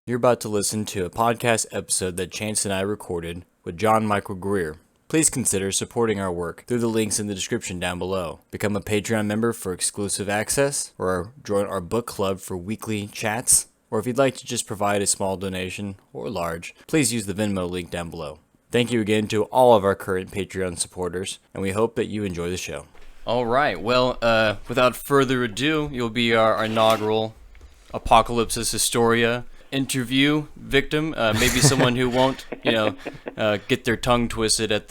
You're about to listen to a podcast episode that Chance and I recorded with John Michael Greer. Please consider supporting our work through the links in the description down below. Become a Patreon member for exclusive access, or join our book club for weekly chats, or if you'd like to just provide a small donation, or large, please use the Venmo link down below. Thank you again to all of our current Patreon supporters, and we hope that you enjoy the show. All right, well, without further ado, you'll be our inaugural Apocalypse Historia interview victim, maybe someone who won't, get their tongue twisted at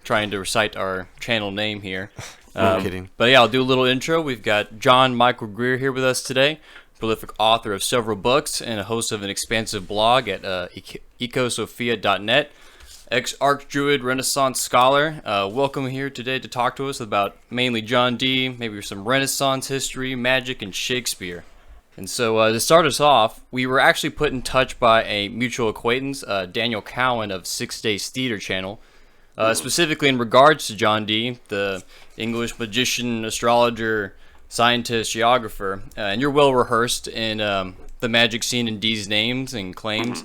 trying to recite our channel name here. No kidding. But yeah, I'll do a little intro. We've got John Michael Greer here with us today, prolific author of several books and a host of an expansive blog at ecosophia.net. Ex-Archdruid Renaissance scholar. Welcome here today to talk to us about mainly John Dee, maybe some Renaissance history, Magick, and Shakespeare. And so to start us off, we were actually put in touch by a mutual acquaintance, Daniel Cowan of 6 Days Theater Channel, specifically in regards to John Dee, the English magician, astrologer, scientist, geographer. And you're well rehearsed in the magic scene in Dee's names and claims.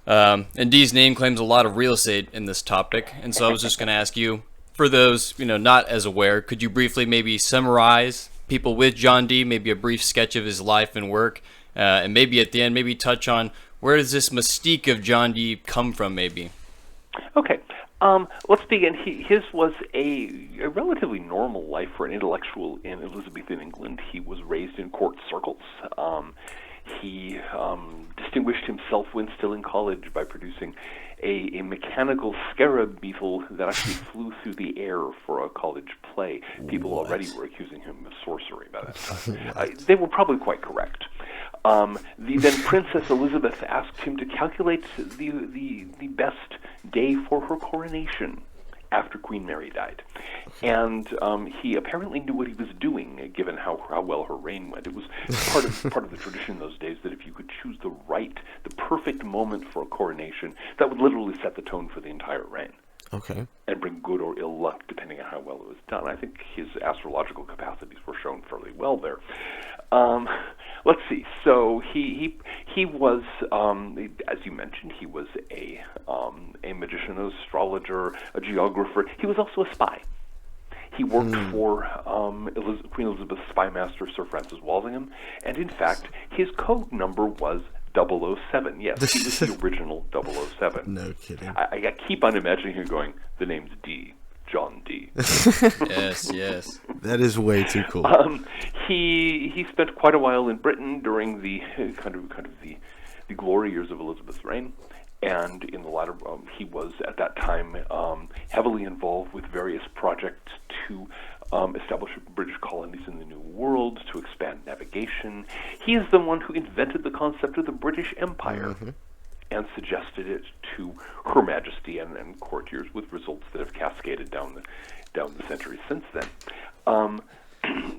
And Dee's name claims a lot of real estate in this topic. And so I was just going to ask you, for those not as aware, could you briefly maybe summarize people with John Dee, maybe a brief sketch of his life and work, and maybe at the end, maybe touch on where does this mystique of John Dee come from, maybe? Okay, let's begin. His was a relatively normal life for an intellectual in Elizabethan England. He was raised in court circles. He distinguished himself when still in college by producing a mechanical scarab beetle that actually flew through the air for a college play. People already were accusing him of sorcery by that time. They were probably quite correct. Then Princess Elizabeth asked him to calculate the best day for her coronation after Queen Mary died. And he apparently knew what he was doing, given how well her reign went. It was part of the tradition in those days that if you could choose the perfect moment for a coronation, that would literally set the tone for the entire reign. Okay. And bring good or ill luck, depending on how well it was done. I think his astrological capacities were shown fairly well there. Let's see. So he was, as you mentioned, he was a magician, an astrologer, a geographer. He was also a spy. He worked for Queen Elizabeth's spy master, Sir Francis Walsingham, and in fact, his code number was 007. Yes, he was the original 007. No kidding. I keep on imagining him going, the name's Dee. John Dee. Yes. That is way too cool. He spent quite a while in Britain during the kind of the glory years of Elizabeth's reign, and in the latter, he was at that time heavily involved with various projects to establish British colonies in the New World, to expand navigation. He is the one who invented the concept of the British Empire. And suggested it to Her Majesty and courtiers, with results that have cascaded down the centuries since then.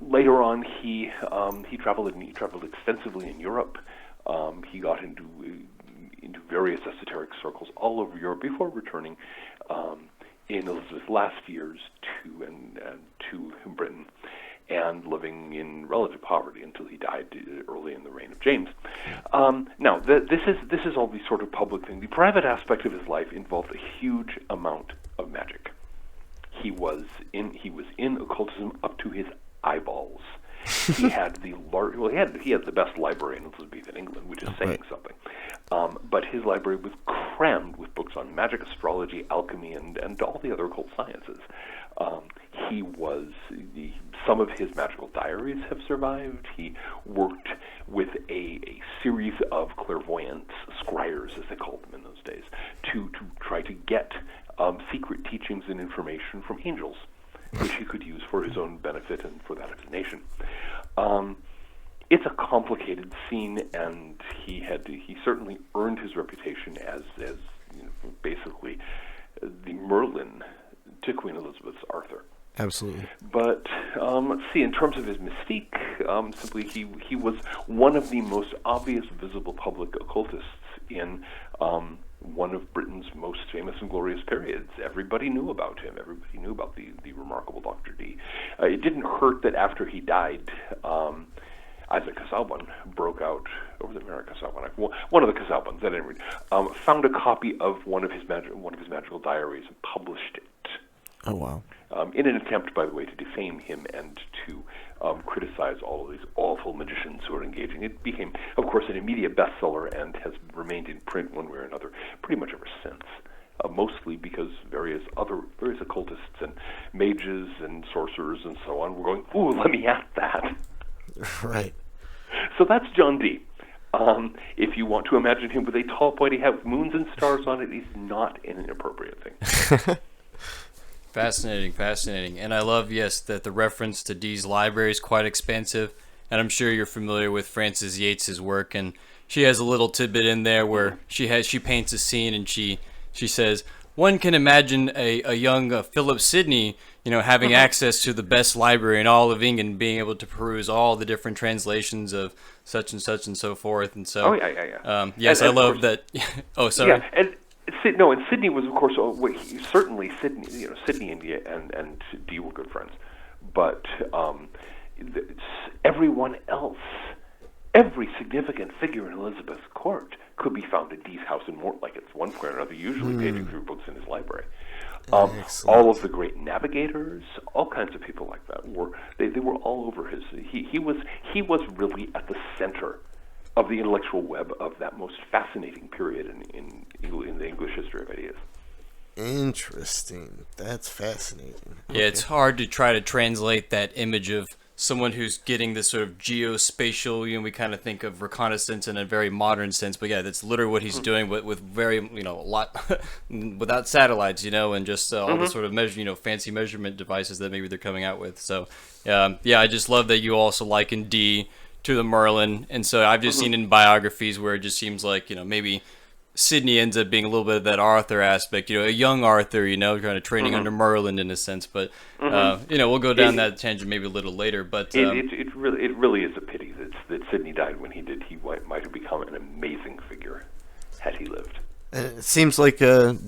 Later on, he traveled extensively in Europe. He got into various esoteric circles all over Europe before returning in Elizabeth's last years to Britain, and living in relative poverty until he died early in the reign of James. Now, this is all the sort of public thing. The private aspect of his life involved a huge amount of magic. He was in occultism up to his eyeballs. He had he had the best library in Elizabethan England, which is saying something. But his library was crammed with books on magic, astrology, alchemy, and all the other occult sciences. Some of his magical diaries have survived. He worked with a series of clairvoyants, scryers as they called them in those days, to try to get secret teachings and information from angels, which he could use for his own benefit and for that of his nation. It's a complicated scene, and he certainly earned his reputation as basically the Merlin to Queen Elizabeth's Arthur. Absolutely. But let's see, in terms of his mystique, simply he was one of the most obvious visible public occultists in one of Britain's most famous and glorious periods. Everybody knew about him. Everybody knew about the remarkable Dr. Dee. It didn't hurt that after he died, Isaac Casaubon broke out over was it Mary Casaubon? One of the Casaubons, at any rate, found a copy of one of his magical diaries and published it. Oh, wow. In an attempt, by the way, to defame him and to criticize all of these awful magicians who are engaging. It became, of course, an immediate bestseller and has remained in print one way or another pretty much ever since. Mostly because various occultists and mages and sorcerers and so on were going, ooh, let me at that. Right. So that's John Dee. If you want to imagine him with a tall, pointy hat with moons and stars on it, he's not an inappropriate thing. Fascinating. And I love, yes, that the reference to Dee's library is quite expansive. And I'm sure you're familiar with Frances Yates's work. And she has a little tidbit in there where she paints a scene and she says, one can imagine a young Philip Sidney, having access to the best library in all of England, being able to peruse all the different translations of such and so forth. And so, yes, and I love that. Oh, sorry. Yeah, and Sidney was, of course, certainly Sidney. Sidney and Dee were good friends, but everyone else, every significant figure in Elizabeth's court could be found at Dee's house in Mortlake at one point or another, usually paging through books in his library. All of the great navigators, all kinds of people like that they were all over his. He was really at the center of the intellectual web of that most fascinating period in the English history of ideas. Interesting. That's fascinating. Yeah, it's hard to try to translate that image of someone who's getting this sort of geospatial, we kind of think of reconnaissance in a very modern sense, but yeah, that's literally what he's doing with very, a lot, without satellites, and just all the sort of fancy measurement devices that maybe they're coming out with. So, yeah, I just love that you also liken Dee to the Merlin, and so I've just seen in biographies where it just seems like, maybe Sidney ends up being a little bit of that Arthur aspect, a young Arthur, kind of training under Merlin in a sense. But we'll go down that tangent maybe a little later. But it really is a pity that Sidney died when he did. He might have become an amazing figure had he lived. It seems like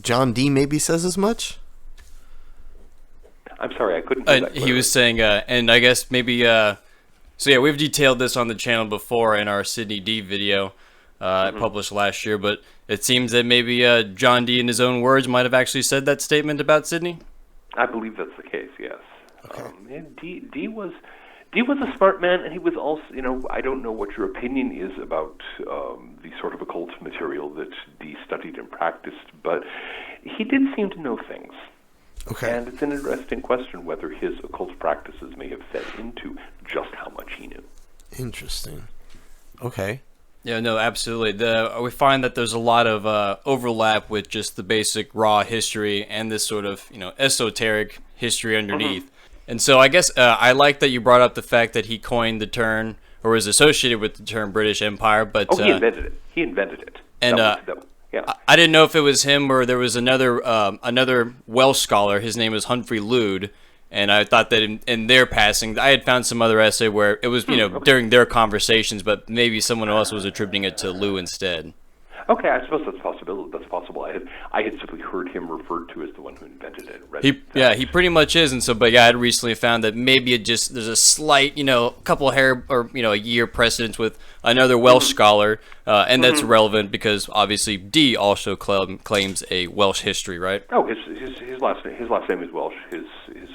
John Dee maybe says as much. I'm sorry, I couldn't hear that clearly. He was saying, and I guess maybe. So yeah, we've detailed this on the channel before in our Sidney Dee video. Published last year, but it seems that maybe John Dee, in his own words, might have actually said that statement about Sidney. I believe that's the case. Yes. Okay. Dee was a smart man, and he was also. I don't know what your opinion is about the sort of occult material that Dee studied and practiced, but he did seem to know things. Okay. And it's an interesting question whether his occult practices may have fed into just how much he knew. Interesting. Okay. Yeah, no, absolutely. We find that there's a lot of overlap with just the basic raw history and this sort of, esoteric history underneath. And so I guess I like that you brought up the fact that he coined the term, or was associated with the term British Empire. But he invented it. He invented it. And yeah. I didn't know if it was him or there was another Welsh scholar. His name was Humphrey Lude. And I thought that in their passing, I had found some other essay where it was, during their conversations, but maybe someone else was attributing it to Lou instead. Okay, I suppose that's possible. I had simply heard him referred to as the one who invented it. He pretty much is, and so, but yeah, I had recently found that maybe there's a slight, couple a year precedence with another Welsh scholar, and that's relevant because obviously Dee also claims a Welsh history, right? Oh, his last name is Welsh. His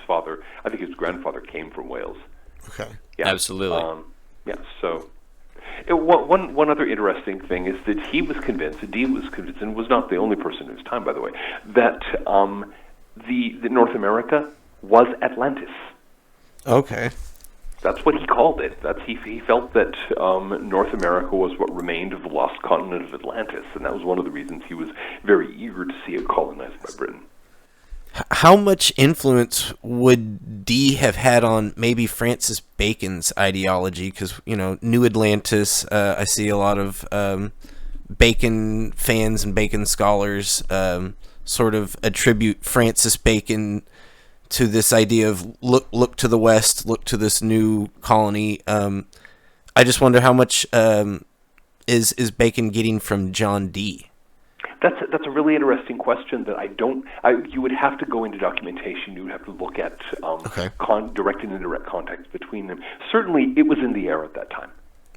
father, I think his grandfather came from Wales. Okay. Yeah. Absolutely. So. One other interesting thing is that Dee was convinced, and was not the only person in his time, by the way, that the North America was Atlantis. Okay. That's what he called it. He felt that North America was what remained of the lost continent of Atlantis, and that was one of the reasons he was very eager to see it colonized by Britain. How much influence would Dee have had on maybe Francis Bacon's ideology? Because, New Atlantis, I see a lot of Bacon fans and Bacon scholars sort of attribute Francis Bacon to this idea of look to the west, look to this new colony. I just wonder how much is Bacon getting from John Dee? That's a really interesting question that you would have to go into documentation. You would have to look at direct and indirect context between them. Certainly, it was in the air at that time.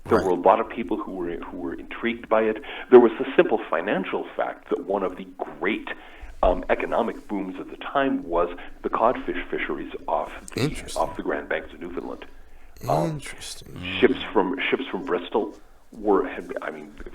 There were a lot of people who were intrigued by it. There was the simple financial fact that one of the great economic booms of the time was the codfish fisheries off the Grand Banks of Newfoundland. Interesting. Ships from Bristol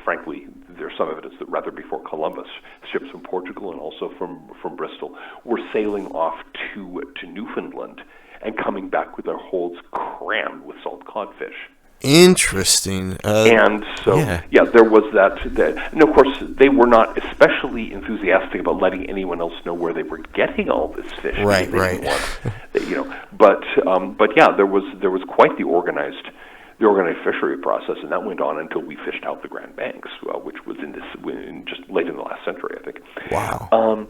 frankly, there's some evidence that rather before Columbus, ships from Portugal and also from Bristol were sailing off to Newfoundland and coming back with their holds crammed with salt codfish. Interesting. And so, there was that. And of course, they were not especially enthusiastic about letting anyone else know where they were getting all this fish. Right. But there was quite the organized fishery process, and that went on until we fished out the Grand Banks, which was in just late in the last century, I think. Wow.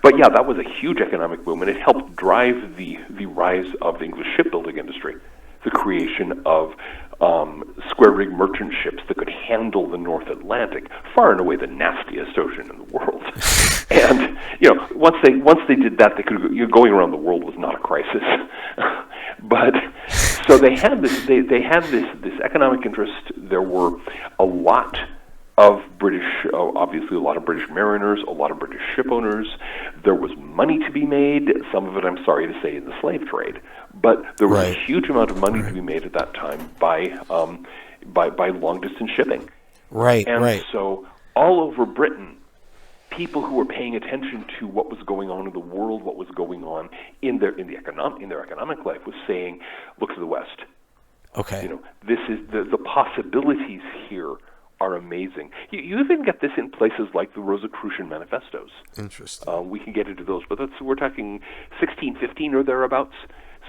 But yeah, that was a huge economic boom, and it helped drive the rise of the English shipbuilding industry, the creation of square rig merchant ships that could handle the North Atlantic, far and away the nastiest ocean in the world. And once they did that, they could going around the world was not a crisis. But so they had this economic interest. There were a lot of obviously a lot of British mariners, a lot of British ship owners. There was money to be made, some of it, I'm sorry to say, in the slave trade. But there was a huge amount of money to be made at that time by long-distance shipping. So all over Britain, people who were paying attention to what was going on in the world, what was going on in their economic life, was saying, "Look to the West." Okay. This is the possibilities here are amazing. You even get this in places like the Rosicrucian manifestos. Interesting. We can get into those, but we're talking 1615 or thereabouts,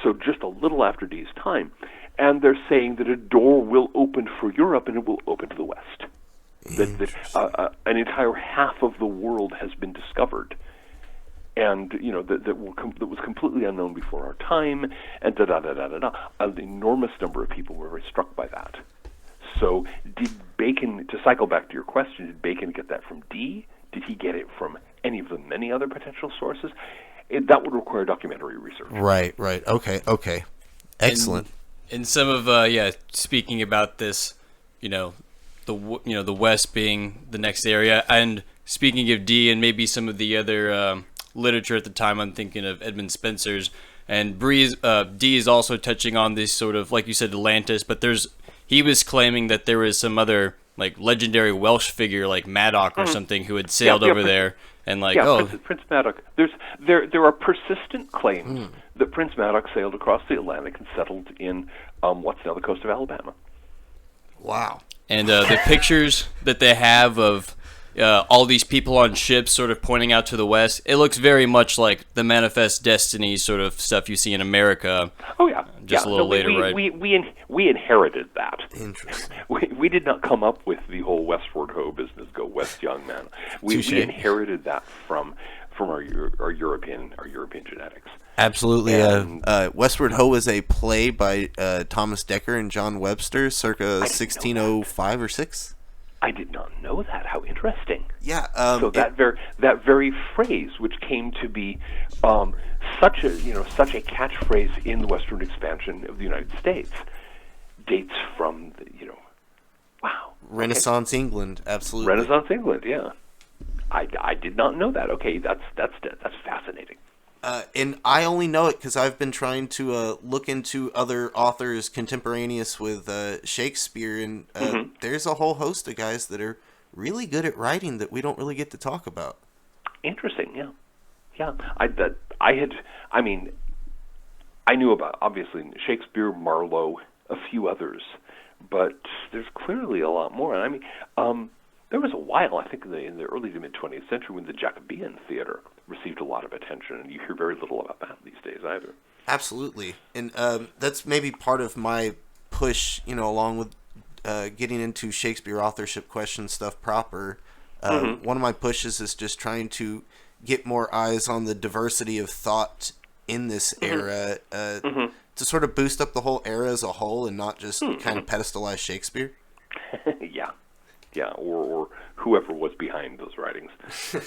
so just a little after Dee's time. And they're saying that a door will open for Europe, and it will open to the West. That an entire half of the world has been discovered, and that was completely unknown before our time, and An enormous number of people were very struck by that. So did Bacon, to cycle back to your question, did Bacon get that from Dee? Did he get it from any of the many other potential sources? That would require documentary research. Right. Okay. Excellent. And some of speaking about this, the West being the next area, and speaking of Dee and maybe some of the other literature at the time, I'm thinking of Edmund Spencer's, and Dee is also touching on this sort of, like you said, Atlantis, but he was claiming that there was some other like legendary Welsh figure like Madoc or something who had sailed over there, and Prince Madoc. There are persistent claims that Prince Madoc sailed across the Atlantic and settled in what's now the coast of Alabama. Wow. And the pictures that they have of all these people on ships sort of pointing out to the west, it looks very much like the Manifest Destiny sort of stuff you see in America. Oh yeah, just a little later, right? We inherited that. Interesting. We did not come up with the whole westward ho business. Go west, young man. We inherited that from our European genetics. Absolutely. Westward Ho is a play by Thomas Dekker and John Webster, circa 1605 or 6. I did not know that. How interesting. Yeah. So that very phrase, which came to be such a catchphrase in the Western expansion of the United States, dates from wow. Renaissance England, absolutely. Renaissance England, yeah. I did not know that. Okay, that's fascinating. And I only know it because I've been trying to look into other authors contemporaneous with Shakespeare, and there's a whole host of guys that are really good at writing that we don't really get to talk about. Interesting, yeah. I knew about, obviously, Shakespeare, Marlowe, a few others, but there's clearly a lot more. I mean, there was a while, I think, in the early to mid-20th century when the Jacobean theater received a lot of attention, and you hear very little about that these days either. Absolutely. And that's maybe part of my push, along with getting into Shakespeare authorship question stuff proper. One of my pushes is just trying to get more eyes on the diversity of thought in this era to sort of boost up the whole era as a whole and not just kind of pedestalize Shakespeare. Yeah. Yeah, or whoever was behind those writings.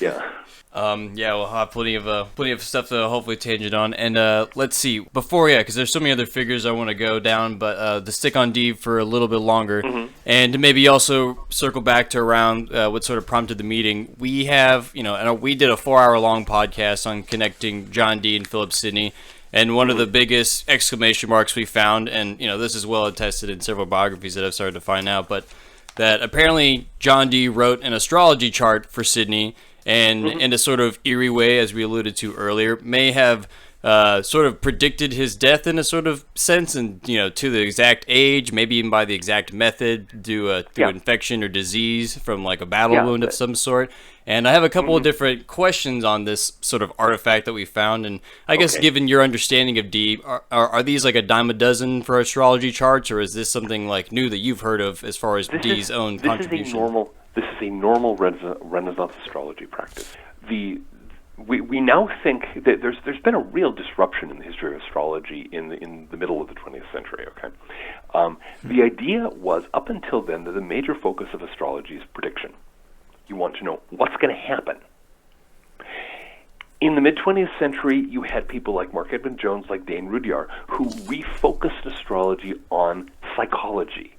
Yeah. Yeah, we'll have plenty of stuff to hopefully tangent on. And let's see, because there's so many other figures I want to go down, but to stick on Dee for a little bit longer, and to maybe also circle back to around what sort of prompted the meeting. We have, and we did a 4-hour long podcast on connecting John Dee and Philip Sidney. And one of the biggest exclamation marks we found, and this is well attested in several biographies that I've started to find out, but that apparently John Dee wrote an astrology chart for Sidney, and in a sort of eerie way, as we alluded to earlier, may have sort of predicted his death in a sort of sense, and to the exact age, maybe even by the exact method, through infection or disease from like a battle wound of some sort. And I have a couple of different questions on this sort of artifact that we found, and I guess given your understanding of Dee, are these like a dime a dozen for astrology charts, or is this something like new that you've heard of as far as Dee's own contribution? This is a normal Renaissance astrology practice. We now think that there's been a real disruption in the history of astrology in the middle of the 20th century. Okay, the idea was up until then that the major focus of astrology is prediction. You want to know what's going to happen. In the mid-20th century, you had people like Mark Edmund Jones, like Dane Rudyard, who refocused astrology on psychology.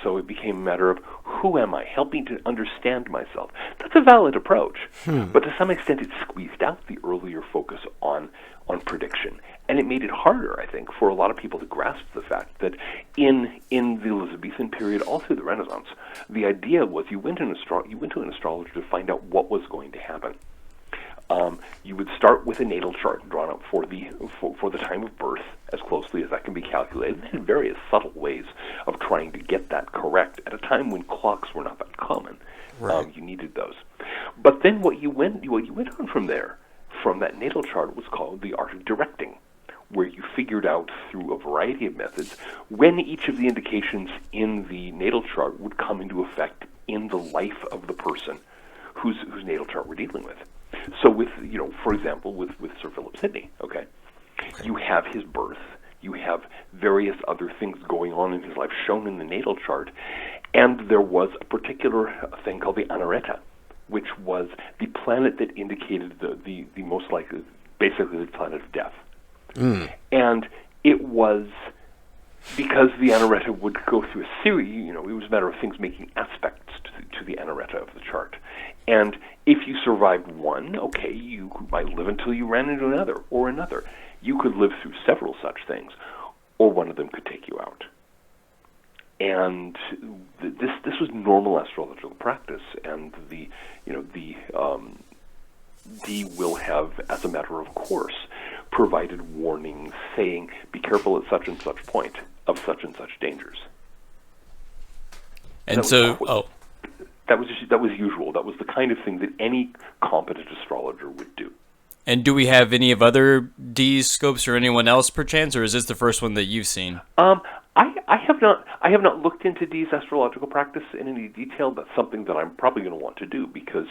So it became a matter of, who am I? Helping to understand myself. That's a valid approach. But to some extent, it squeezed out the earlier focus on prediction. And it made it harder, I think, for a lot of people to grasp the fact that in the Elizabethan period, all through the Renaissance, the idea was you went to an astrologer to find out what was going to happen. You would start with a natal chart drawn up for the time of birth, as closely as that can be calculated. They had various subtle ways of trying to get that correct at a time when clocks were not that common. You needed those. But then what you went on from there, from that natal chart, was called the art of directing, where you figured out through a variety of methods when each of the indications in the natal chart would come into effect in the life of the person whose natal chart we're dealing with. So with, for example, with Sir Philip Sidney, you have his birth, you have various other things going on in his life shown in the natal chart, and there was a particular thing called the Anareta, which was the planet that indicated the most likely, basically the planet of death. And it was because the Anareta would go through a series, it was a matter of things making aspects to the Anareta of the chart. And if you survived one, you might live until you ran into another, or another. You could live through several such things, or one of them could take you out. And this was normal astrological practice, and Dee will have, as a matter of course, provided warnings saying, be careful at such and such point of such and such dangers. And that was usual. That was the kind of thing that any competent astrologer would do. And do we have any of other Dee's scopes or anyone else perchance, or is this the first one that you've seen? I have not looked into Dee's astrological practice in any detail. That's something that I'm probably going to want to do, because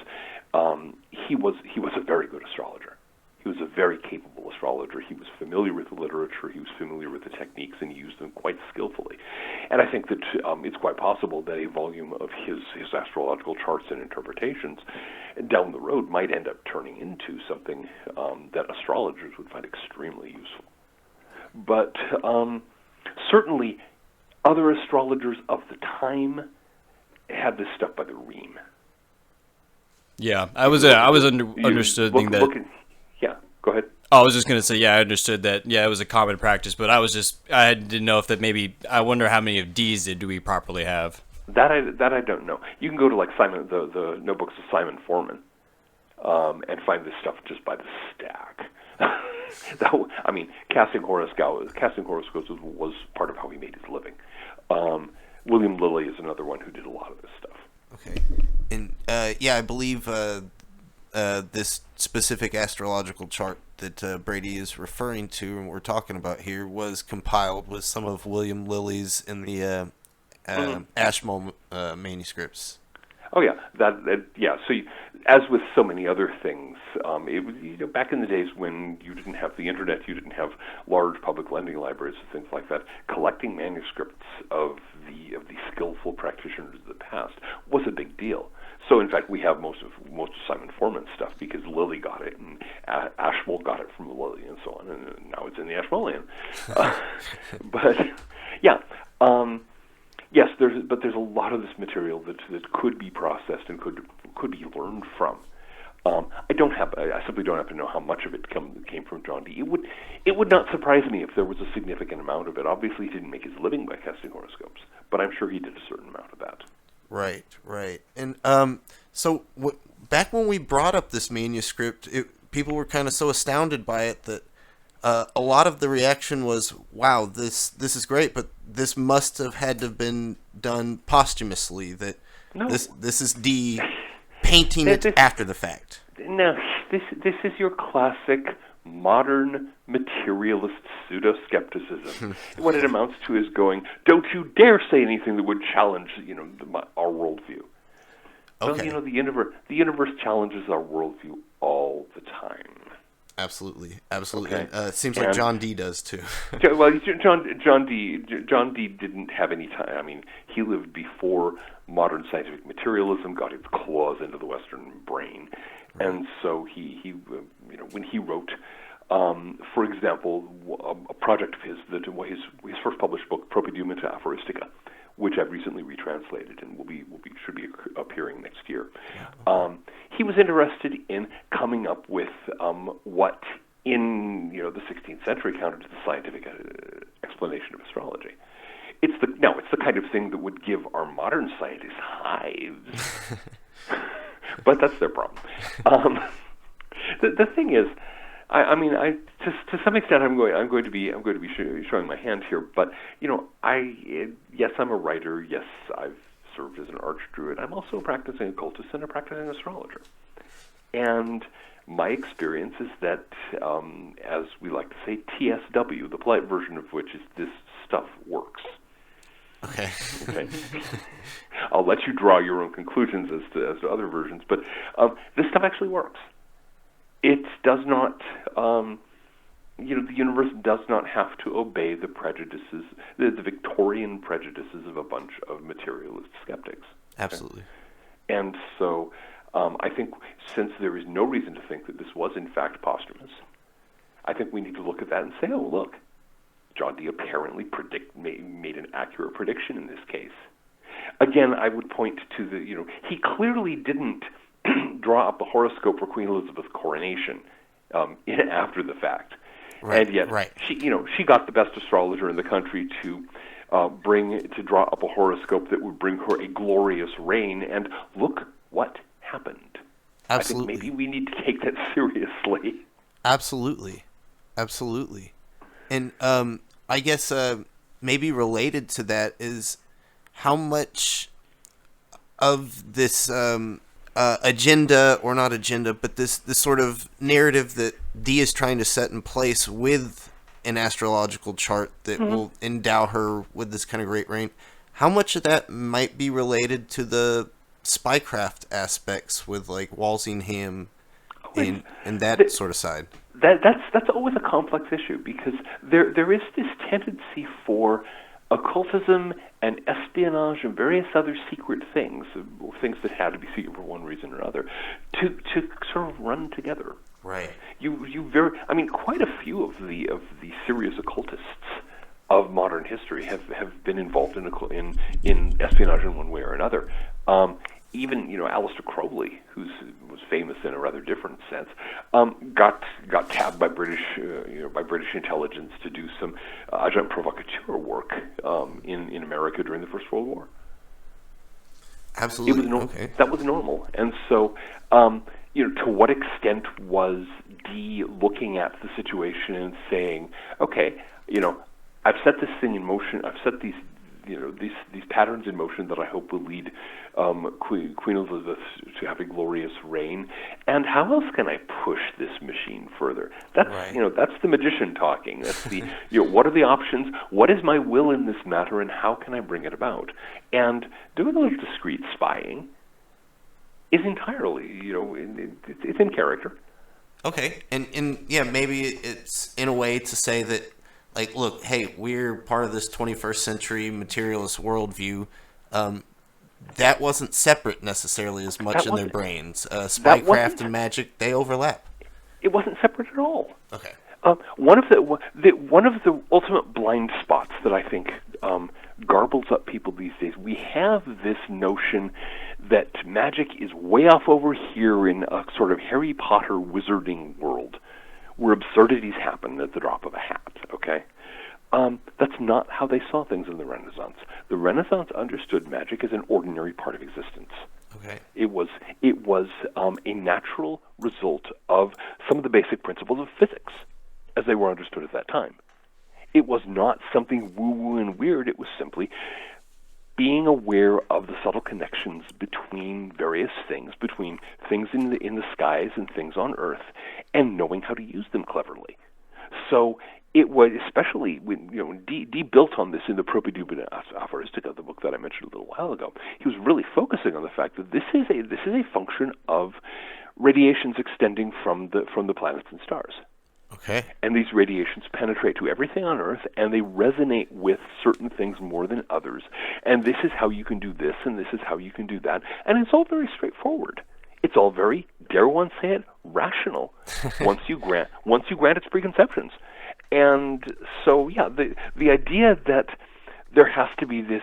he was a very good astrologer. He was a very capable astrologer. He was familiar with the literature. He was familiar with the techniques, and he used them quite skillfully. And I think that it's quite possible that a volume of his astrological charts and interpretations down the road might end up turning into something that astrologers would find extremely useful. But certainly, other astrologers of the time had this stuff by the ream. Yeah, I was understanding that. Yeah, go ahead. Oh, I was just going to say, I understood that. Yeah, it was a common practice, but I didn't know if that maybe. I wonder how many of Dee's do we properly have. That I don't know. You can go to like Simon, the notebooks of Simon Foreman, and find this stuff just by the stack. Casting horoscopes was part of how he made his living. William Lilly is another one who did a lot of this stuff. Okay, and I believe this specific astrological chart that Brady is referring to and we're talking about here was compiled with some of William Lilly's in the Ashmole manuscripts. Oh yeah, So as with so many other things, it was, back in the days when you didn't have the internet, you didn't have large public lending libraries and things like that, collecting manuscripts of the skillful practitioners of the past was a big deal. So, in fact, we have most of Simon Foreman's stuff because Lilly got it, and Ashmole got it from Lilly, and so on, and now it's in the Ashmolean. But yeah, yes, there's a lot of this material that could be processed and could be learned from. I simply don't happen to know how much of it came from John Dee. It would not surprise me if there was a significant amount of it. Obviously, he didn't make his living by casting horoscopes, but I'm sure he did a certain amount of that. Right. And so back when we brought up this manuscript, people were kind of so astounded by it that a lot of the reaction was, "Wow, this is great, but this must have had to have been done posthumously. That No. this is Dee painting it after the fact." No, this is your classic modern materialist pseudo-skepticism. What it amounts to is going, "Don't you dare say anything that would challenge, our worldview." Okay. Well, the universe challenges our worldview all the time. Absolutely. Okay. It seems like John Dee does too. Well, John Dee didn't have any time. I mean, he lived before modern scientific materialism got its claws into the Western brain, and so he when he wrote, for example, a project of his, his first published book, Propedeuta Aphoristica, which I've recently retranslated and should be appearing next year. He was interested in coming up with what in the 16th century counted to the scientific explanation of astrology. It's the kind of thing that would give our modern scientists hives, but that's their problem. The thing is, to some extent, I'm going to be showing my hand here. But yes, I'm a writer. Yes, I've served as an archdruid. I'm also a practicing occultist and a practicing astrologer. And my experience is that, as we like to say, TSW, the polite version of which is this stuff works. Okay. I'll let you draw your own conclusions as to other versions, but this stuff actually works. It does not, the universe does not have to obey the prejudices, the Victorian prejudices of a bunch of materialist skeptics. Absolutely. Okay? And so I think since there is no reason to think that this was in fact posthumous, I think we need to look at that and say, oh, look, John Dee apparently made an accurate prediction in this case. Again, I would point to he clearly didn't draw up a horoscope for Queen Elizabeth's coronation after the fact. Right, and yet, right. She got the best astrologer in the country to draw up a horoscope that would bring her a glorious reign, and look what happened. Absolutely. I think maybe we need to take that seriously. Absolutely. And I guess maybe related to that is how much of this agenda, or not agenda, but this sort of narrative that Dee is trying to set in place with an astrological chart that will endow her with this kind of great reign, how much of that might be related to the spycraft aspects with like Walsingham and that sort of side? That's always a complex issue, because there is this tendency for occultism and espionage and various other secret things that had to be secret for one reason or other, to sort of run together. Right. Quite a few of the serious occultists of modern history have been involved in espionage in one way or another. Even Aleister Crowley, who was famous in a rather different sense, got tabbed by British intelligence to do some agent provocateur work in America during the First World War. Absolutely. Okay. That was normal, and so to what extent was Dee looking at the situation and saying, okay, I've set this thing in motion. I've set these patterns in motion that I hope will lead Queen Elizabeth to have a glorious reign. And how else can I push this machine further? That's right. That's the magician talking. That's the what are the options? What is my will in this matter, and how can I bring it about? And doing a little discreet spying is entirely, it's in character. Okay, and yeah, maybe it's in a way to say that, like, look, hey, we're part of this 21st century materialist worldview. That wasn't separate necessarly as much in their brains. Spycraft and Magick, they overlap. It wasn't separate at all. Okay. One of the ultimate blind spots that I think garbles up people these days. We have this notion that magic is way off over here in a sort of Harry Potter wizarding world, where absurdities happen at the drop of a hat. Okay. That's not how they saw things in the Renaissance. The Renaissance understood magic as an ordinary part of existence. Okay. It was a natural result of some of the basic principles of physics as they were understood at that time. It was not something woo-woo and weird. It was simply being aware of the subtle connections between various things, between things in the skies and things on Earth, and knowing how to use them cleverly. So it was, especially when Dee built on this in the Propedeutica Aphoristica, the book that I mentioned a little while ago. He was really focusing on the fact that this is a function of radiations extending from the planets and stars. Okay. And these radiations penetrate to everything on Earth, and they resonate with certain things more than others. And this is how you can do this, and this is how you can do that. And it's all very straightforward. It's all very, dare one say it, rational. once you grant its preconceptions. And so, yeah, the idea that there has to be this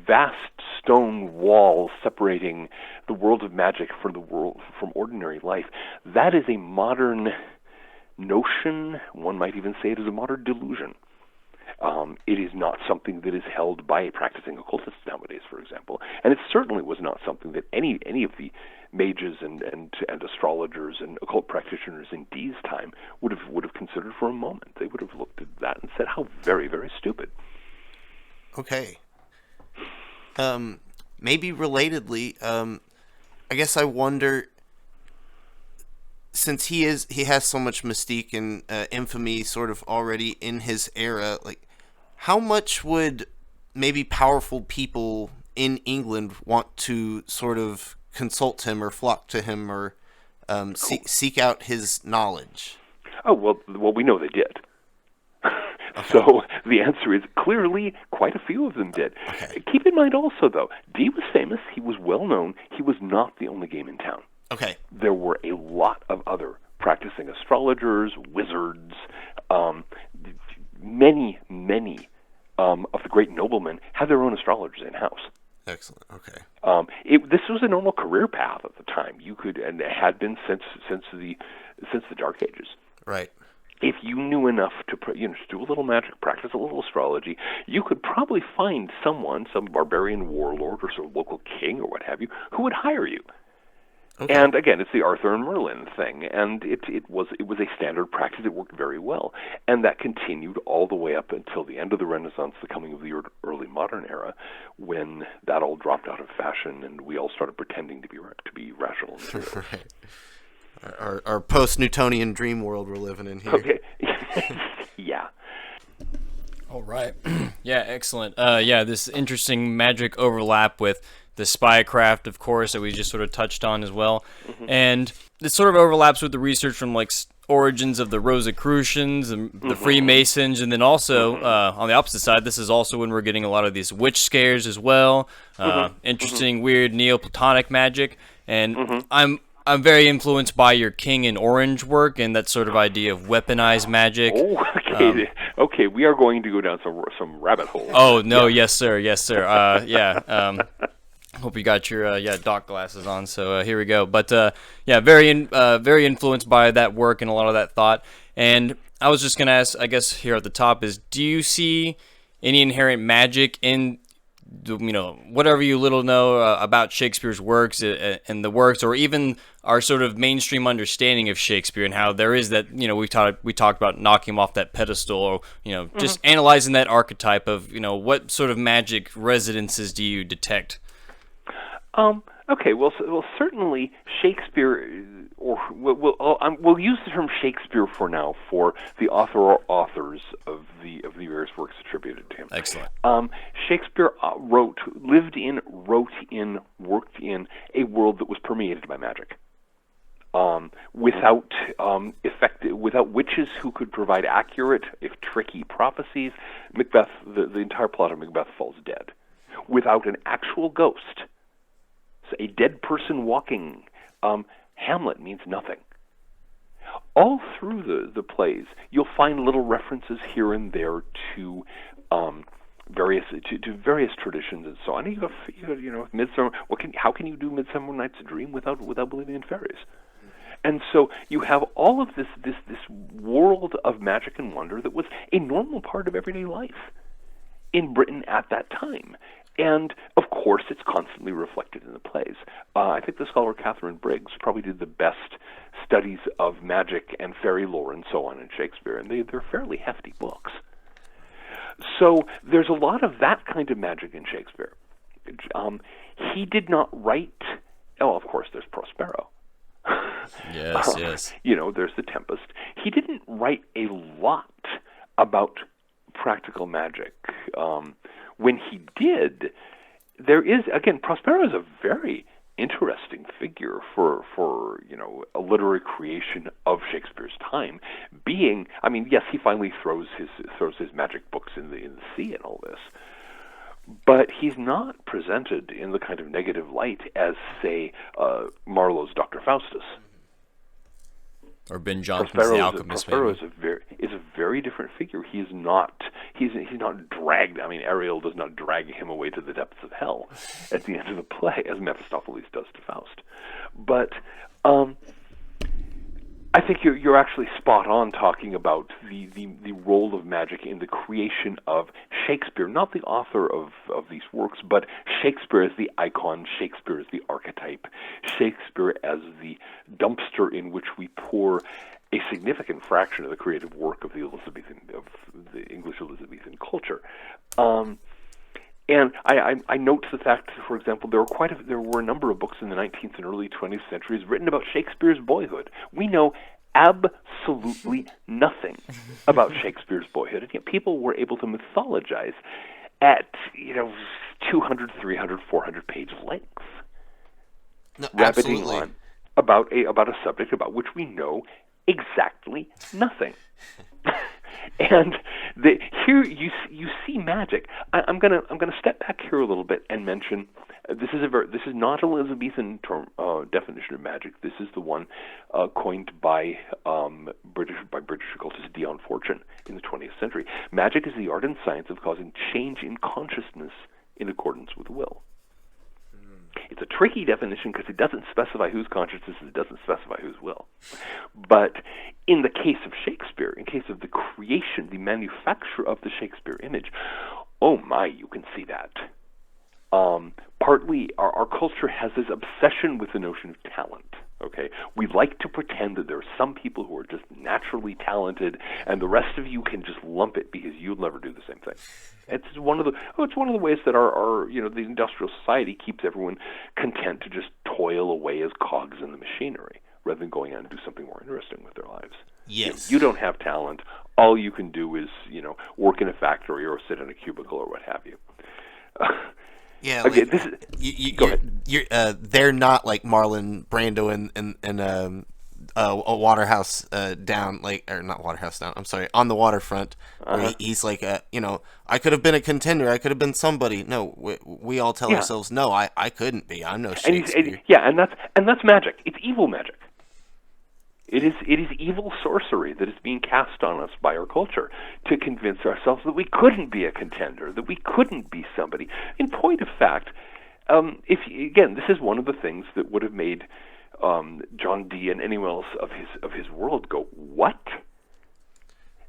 vast stone wall separating the world of magic from the world from ordinary life, that is a modern notion. One might even say it is a modern delusion. It is not something that is held by practicing occultists nowadays, for example, and it certainly was not something that any of the mages and astrologers and occult practitioners in Dee's time would have considered for a moment. They would have looked at that and said, "How very, very stupid." Okay. Maybe relatedly, I guess I wonder, since he has so much mystique and infamy sort of already in his era, like, how much would maybe powerful people in England want to sort of consult him or flock to him or seek out his knowledge? Oh, well, we know they did. So the answer is clearly quite a few of them did. Okay. Keep in mind also, though, Dee was famous. He was well known. He was not the only game in town. Okay. There were a lot of other practicing astrologers, wizards, many of the great noblemen had their own astrologers in-house. Excellent. Okay. This was a normal career path at the time. You could, and it had been since the Dark Ages. Right. If you knew enough to do a little magic, practice a little astrology, you could probably find some barbarian warlord or some local king or what have you, who would hire you. Okay. And again, it's the Arthur and Merlin thing, and it was a standard practice. It worked very well, and that continued all the way up until the end of the Renaissance, the coming of the early modern era, when that all dropped out of fashion, and we all started pretending to be rational. Right. Our post-Newtonian dream world we're living in here. Okay. Yeah. All right. Yeah, excellent. This interesting magic overlap with the spycraft, of course, that we just sort of touched on as well. Mm-hmm. And this sort of overlaps with the research from like origins of the Rosicrucians and the Freemasons, and then also on the opposite side, this is also when we're getting a lot of these witch scares as well. Interesting, weird Neoplatonic magic, and I'm very influenced by your King in Orange work and that sort of idea of weaponized magic. Oh, okay. Okay, we are going to go down some rabbit holes. Oh no, yeah. Yes sir. Hope you got your doc glasses on. So here we go. But very influenced by that work and a lot of that thought. And I was just gonna ask, I guess here at the top is, do you see any inherent magic in whatever you little know about Shakespeare's works and the works, or even our sort of mainstream understanding of Shakespeare, and how there is that, we talked about knocking him off that pedestal, or just analyzing that archetype of what sort of magic residences do you detect? Okay, well, certainly Shakespeare we'll use the term Shakespeare for now for the author or authors of the various works attributed to him. Excellent. Shakespeare lived in, wrote in, worked in a world that was permeated by magic. Without witches who could provide accurate, if tricky, prophecies, Macbeth, the entire plot of Macbeth falls dead. Without an actual ghost, so a dead person walking, Hamlet means nothing. All through the plays, you'll find little references here and there to various traditions and so on. You know, Midsummer. How can you do Midsummer Night's Dream without believing in fairies? And so you have all of this world of magic and wonder that was a normal part of everyday life in Britain at that time. And, of course, it's constantly reflected in the plays. I think the scholar Catherine Briggs probably did the best studies of magic and fairy lore and so on in Shakespeare, and they're fairly hefty books. So there's a lot of that kind of magic in Shakespeare. He did not write... Oh, of course, there's Prospero. Yes. You know, there's The Tempest. He didn't write a lot about practical magic. When he did, there is, again, Prospero is a very interesting figure for you know, a literary creation of Shakespeare's time. Being, I mean, yes, he finally throws his magic books in the sea and all this, but he's not presented in the kind of negative light as, say, Marlowe's Dr. Faustus. Or Ben Jonson's The Alchemist. Prospero is a very different figure. He's not dragged. I mean, Ariel does not drag him away to the depths of hell at the end of the play, as Mephistopheles does to Faust. But I think you're actually spot on talking about the role of magic in the creation of Shakespeare, not the author of these works, but Shakespeare as the icon, Shakespeare as the archetype, Shakespeare as the dumpster in which we pour a significant fraction of the creative work of the English Elizabethan culture. And I note the fact, for example, there were a number of books in the 19th and early 20th centuries written about Shakespeare's boyhood. We know absolutely nothing about Shakespeare's boyhood, and yet people were able to mythologize at 200, 300, 400 page lengths, rabbiting on about a subject about which we know exactly nothing. And here you see magic. I'm gonna step back here a little bit and mention this is not an Elizabethan term definition of magic. This is the one coined by British occultist Dion Fortune in the 20th century. Magic is the art and science of causing change in consciousness in accordance with will. It's a tricky definition because it doesn't specify whose consciousness, it doesn't specify whose will. But in the case of Shakespeare, in case of the creation, the manufacture of the Shakespeare image, oh my, you can see that. Partly, our culture has this obsession with the notion of talent. Okay, we like to pretend that there are some people who are just naturally talented, and the rest of you can just lump it because you'll never do the same thing. It's one of the ways that our the industrial society keeps everyone content to just toil away as cogs in the machinery rather than going out and do something more interesting with their lives. Yes, you don't have talent. All you can do is work in a factory or sit in a cubicle or what have you. Yeah. Okay, like, go ahead. They're not like Marlon Brando and a Waterhouse Down, or not Waterhouse Down. I'm sorry, On the Waterfront. Where he's like, I could have been a contender. I could have been somebody. No, we all tell ourselves, no, I couldn't be. I'm no Shakespeare. And that's magic. It's evil magic. It is evil sorcery that is being cast on us by our culture to convince ourselves that we couldn't be a contender, that we couldn't be somebody. In point of fact, this is one of the things that would have made John Dee and anyone else of his world go, what?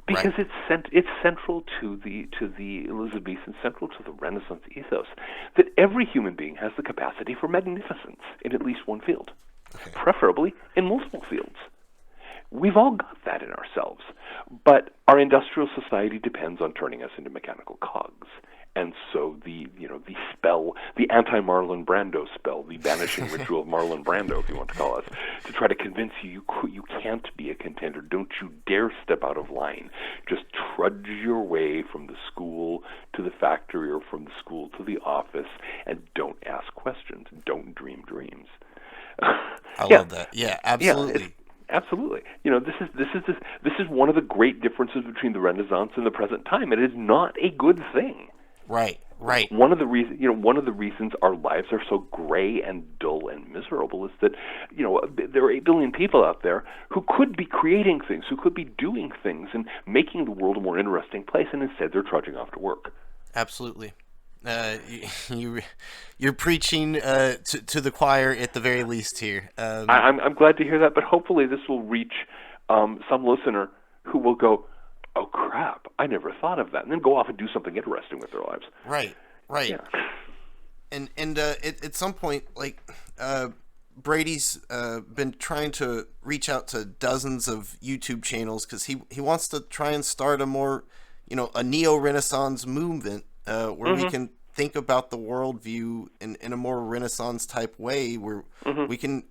Because it's central to the Elizabethan, central to the Renaissance ethos, that every human being has the capacity for magnificence in at least one field, preferably in multiple fields. We've all got that in ourselves, but our industrial society depends on turning us into mechanical cogs. And so the spell, the anti-Marlon Brando spell, the banishing ritual of Marlon Brando, if you want to call it, to try to convince you you can't be a contender. Don't you dare step out of line. Just trudge your way from the school to the factory or from the school to the office, and don't ask questions. Don't dream dreams. I love that. Yeah, absolutely. Yeah, absolutely. This is one of the great differences between the Renaissance and the present time. It is not a good thing. Right. One of the reasons our lives are so gray and dull and miserable is that, there are 8 billion people out there who could be creating things, who could be doing things and making the world a more interesting place, and instead they're trudging off to work. Absolutely. You're preaching to the choir at the very least here. I'm glad to hear that, but hopefully this will reach some listener who will go, "Oh crap! I never thought of that," and then go off and do something interesting with their lives. Right. Yeah. And at some point, Brady's been trying to reach out to dozens of YouTube channels because he wants to try and start a more, a neo-Renaissance movement where we can think about the worldview in a more Renaissance type way, where we can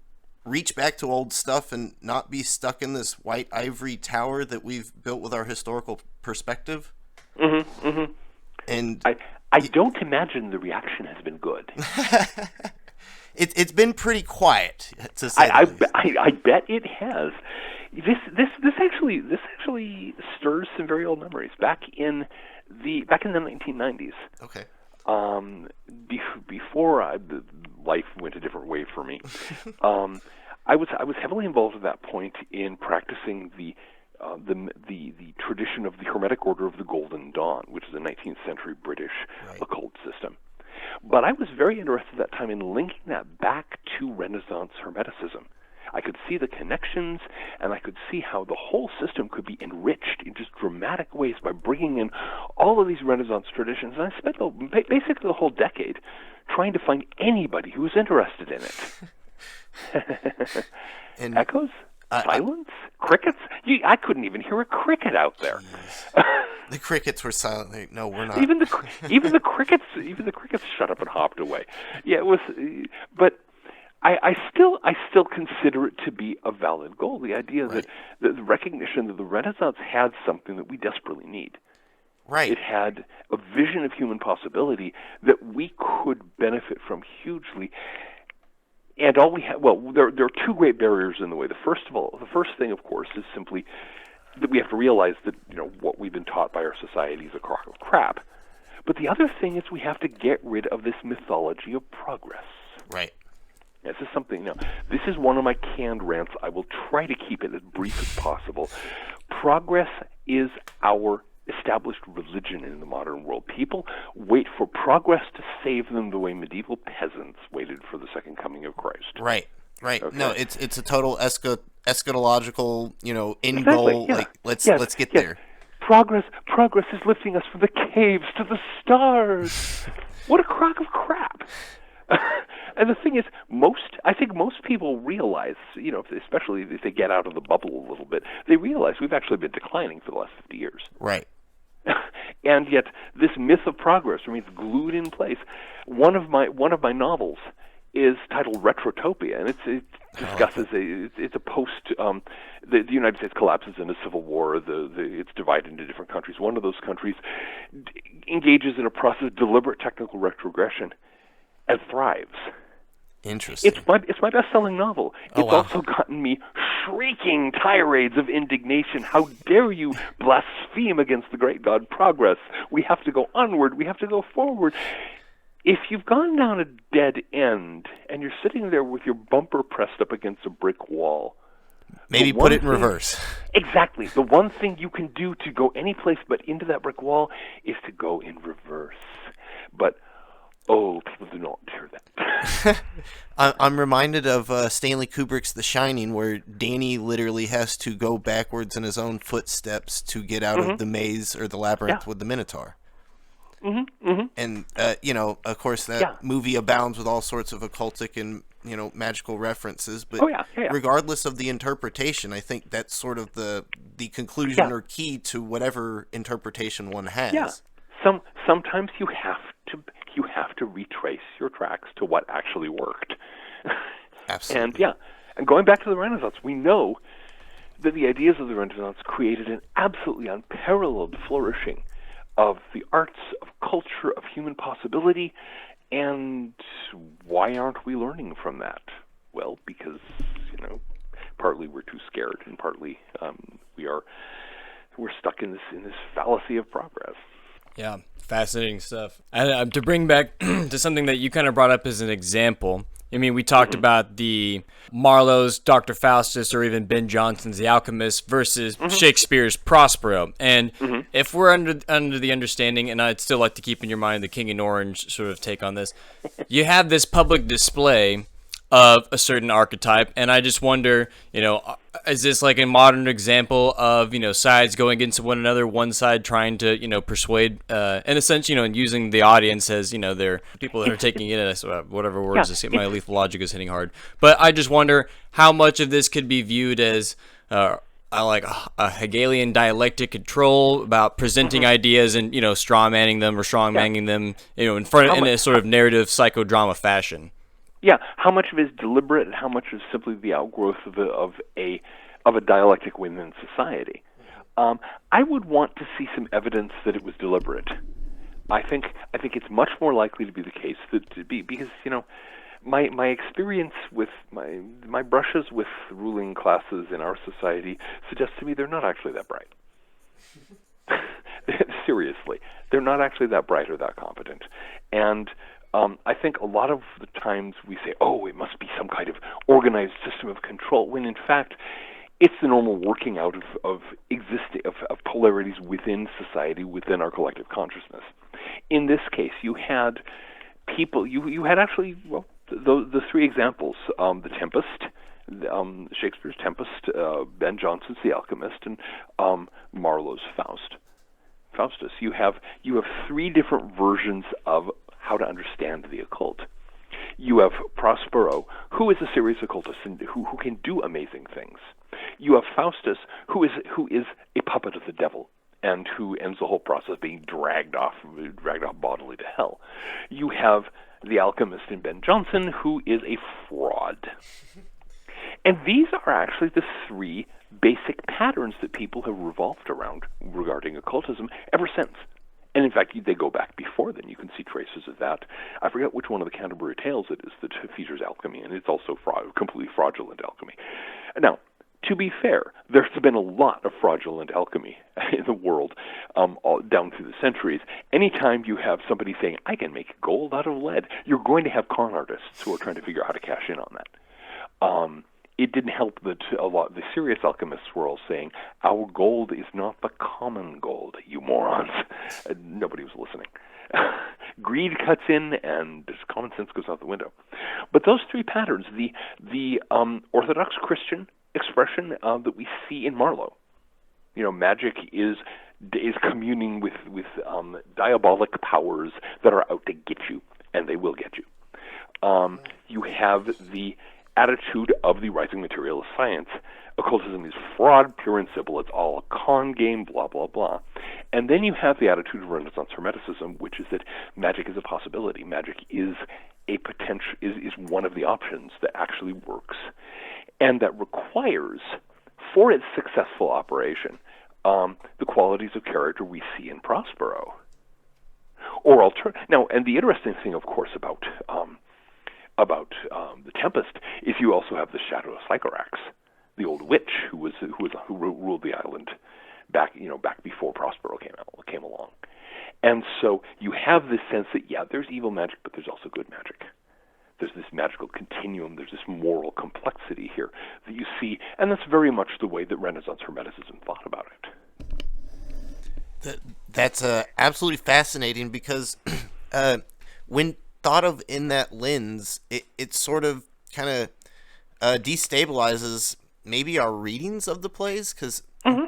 reach back to old stuff and not be stuck in this white ivory tower that we've built with our historical perspective. And I don't imagine the reaction has been good. It's been pretty quiet, to say the least. I bet it has. This actually stirs some very old memories. Back in the 1990s. Okay. Before life went a different way for me, I was heavily involved at that point in practicing the tradition of the Hermetic Order of the Golden Dawn, which is a 19th century British occult system. But I was very interested at that time in linking that back to Renaissance Hermeticism. I could see the connections, and I could see how the whole system could be enriched in just dramatic ways by bringing in all of these Renaissance traditions. And I spent basically the whole decade trying to find anybody who was interested in it. And echoes? Silence? Crickets? I couldn't even hear a cricket out there. The crickets were silent. No, we're not. Even the crickets shut up and hopped away. Yeah, it was. But I still consider it to be a valid goal. The idea that the recognition that the Renaissance had something that we desperately need. Right. It had a vision of human possibility that we could benefit from hugely. And all we have, there are two great barriers in the way. The first thing, of course, is simply that we have to realize that what we've been taught by our society is a crock of crap. But the other thing is we have to get rid of this mythology of progress. Right. This is something. This is one of my canned rants. I will try to keep it as brief as possible. Progress is our established religion in the modern world. People wait for progress to save them the way medieval peasants waited for the second coming of Christ. Right. Okay. No, it's a total eschatological, end Exactly, goal. yeah. Let's get there. Progress is lifting us from the caves to the stars. What a crock of crap. And the thing is, I think most people realize, especially if they get out of the bubble a little bit, they realize we've actually been declining for the last 50 years. Right. And yet, this myth of progress remains glued in place. One of my novels is titled Retrotopia, and it discusses it's a post the United States collapses in a civil war. It's divided into different countries. One of those countries engages in a process of deliberate technical retrogression and thrives. Interesting. It's my best-selling novel. It's also gotten me shrieking tirades of indignation. How dare you blaspheme against the great God progress? We have to go onward. We have to go forward. If you've gone down a dead end and you're sitting there with your bumper pressed up against a brick wall, maybe put it in reverse. Exactly. The one thing you can do to go any place but into that brick wall is to go in reverse. But people do not hear that. I'm reminded of Stanley Kubrick's The Shining, where Danny literally has to go backwards in his own footsteps to get out of the maze or the labyrinth with the Minotaur. And of course, that movie abounds with all sorts of occultic and magical references. But regardless of the interpretation, I think that's sort of the conclusion or key to whatever interpretation one has. Yeah. sometimes you have to retrace your tracks to what actually worked. Absolutely. And going back to the Renaissance, we know that the ideas of the Renaissance created an absolutely unparalleled flourishing of the arts, of culture, of human possibility. And why aren't we learning from that? Well, because, partly we're too scared, and partly we're stuck in this fallacy of progress. Yeah, fascinating stuff. And to bring back to something that you kind of brought up as an example, I mean, we talked about the Marlowe's Dr. Faustus, or even Ben Jonson's The Alchemist versus Shakespeare's Prospero. And if we're under the understanding, and I'd still like to keep in your mind the King in Orange sort of take on this, you have this public display of a certain archetype, and I just wonder, is this like a modern example of, sides going against one another, one side trying to, persuade, in a sense, and using the audience as, they're people that are taking it as whatever words, my lethal logic is hitting hard. But I just wonder how much of this could be viewed as like a Hegelian dialectic control about presenting ideas and, straw-manning them or strong-manning them, in front in a sort of narrative psychodrama fashion. Yeah, how much of it is deliberate, and how much is simply the outgrowth of a dialectic within society? I would want to see some evidence that it was deliberate. I think it's much more likely to be the case because my experience with my brushes with ruling classes in our society suggests to me they're not actually that bright. Seriously, they're not actually that bright or that competent, and I think a lot of the times we say, "Oh, it must be some kind of organized system of control," when in fact it's the normal working out of polarities within society, within our collective consciousness. In this case, you had people. You had actually the three examples: the Tempest, Shakespeare's Tempest, Ben Jonson's The Alchemist, and Marlowe's Faustus. You have three different versions of how to understand the occult. You have Prospero, who is a serious occultist and who can do amazing things. You have Faustus, who is a puppet of the devil and who ends the whole process being dragged off bodily to hell. You have the Alchemist in Ben Jonson, who is a fraud. And these are actually the three basic patterns that people have revolved around regarding occultism ever since. And in fact, they go back before then. You can see traces of that. I forget which one of the Canterbury Tales it is that features alchemy, and it's also completely fraudulent alchemy. Now, to be fair, there's been a lot of fraudulent alchemy in the world all down through the centuries. Anytime you have somebody saying, "I can make gold out of lead," you're going to have con artists who are trying to figure out how to cash in on that. It didn't help that a lot of the serious alchemists were all saying, "Our gold is not the common gold, you morons." Nobody was listening. Greed cuts in, and common sense goes out the window. But those three patterns, the Orthodox Christian expression that we see in Marlowe, Magick is communing with diabolic powers that are out to get you, and they will get you. You have the attitude of the rising materialist science. Occultism is fraud, pure and simple. It's all a con game, blah, blah, blah. And then you have the attitude of Renaissance Hermeticism, which is that magic is a possibility. Magic is a potential, is one of the options that actually works, and that requires, for its successful operation, the qualities of character we see in Prospero. Now, and the interesting thing, of course, about the Tempest is you also have the shadow of Sycorax, the old witch who ruled the island back before Prospero came along. And so you have this sense that there's evil magic, but there's also good magic. There's this magical continuum, there's this moral complexity here that you see, and that's very much the way that Renaissance Hermeticism thought about it. That's absolutely fascinating because when thought of in that lens, it sort of kind of destabilizes maybe our readings of the plays, because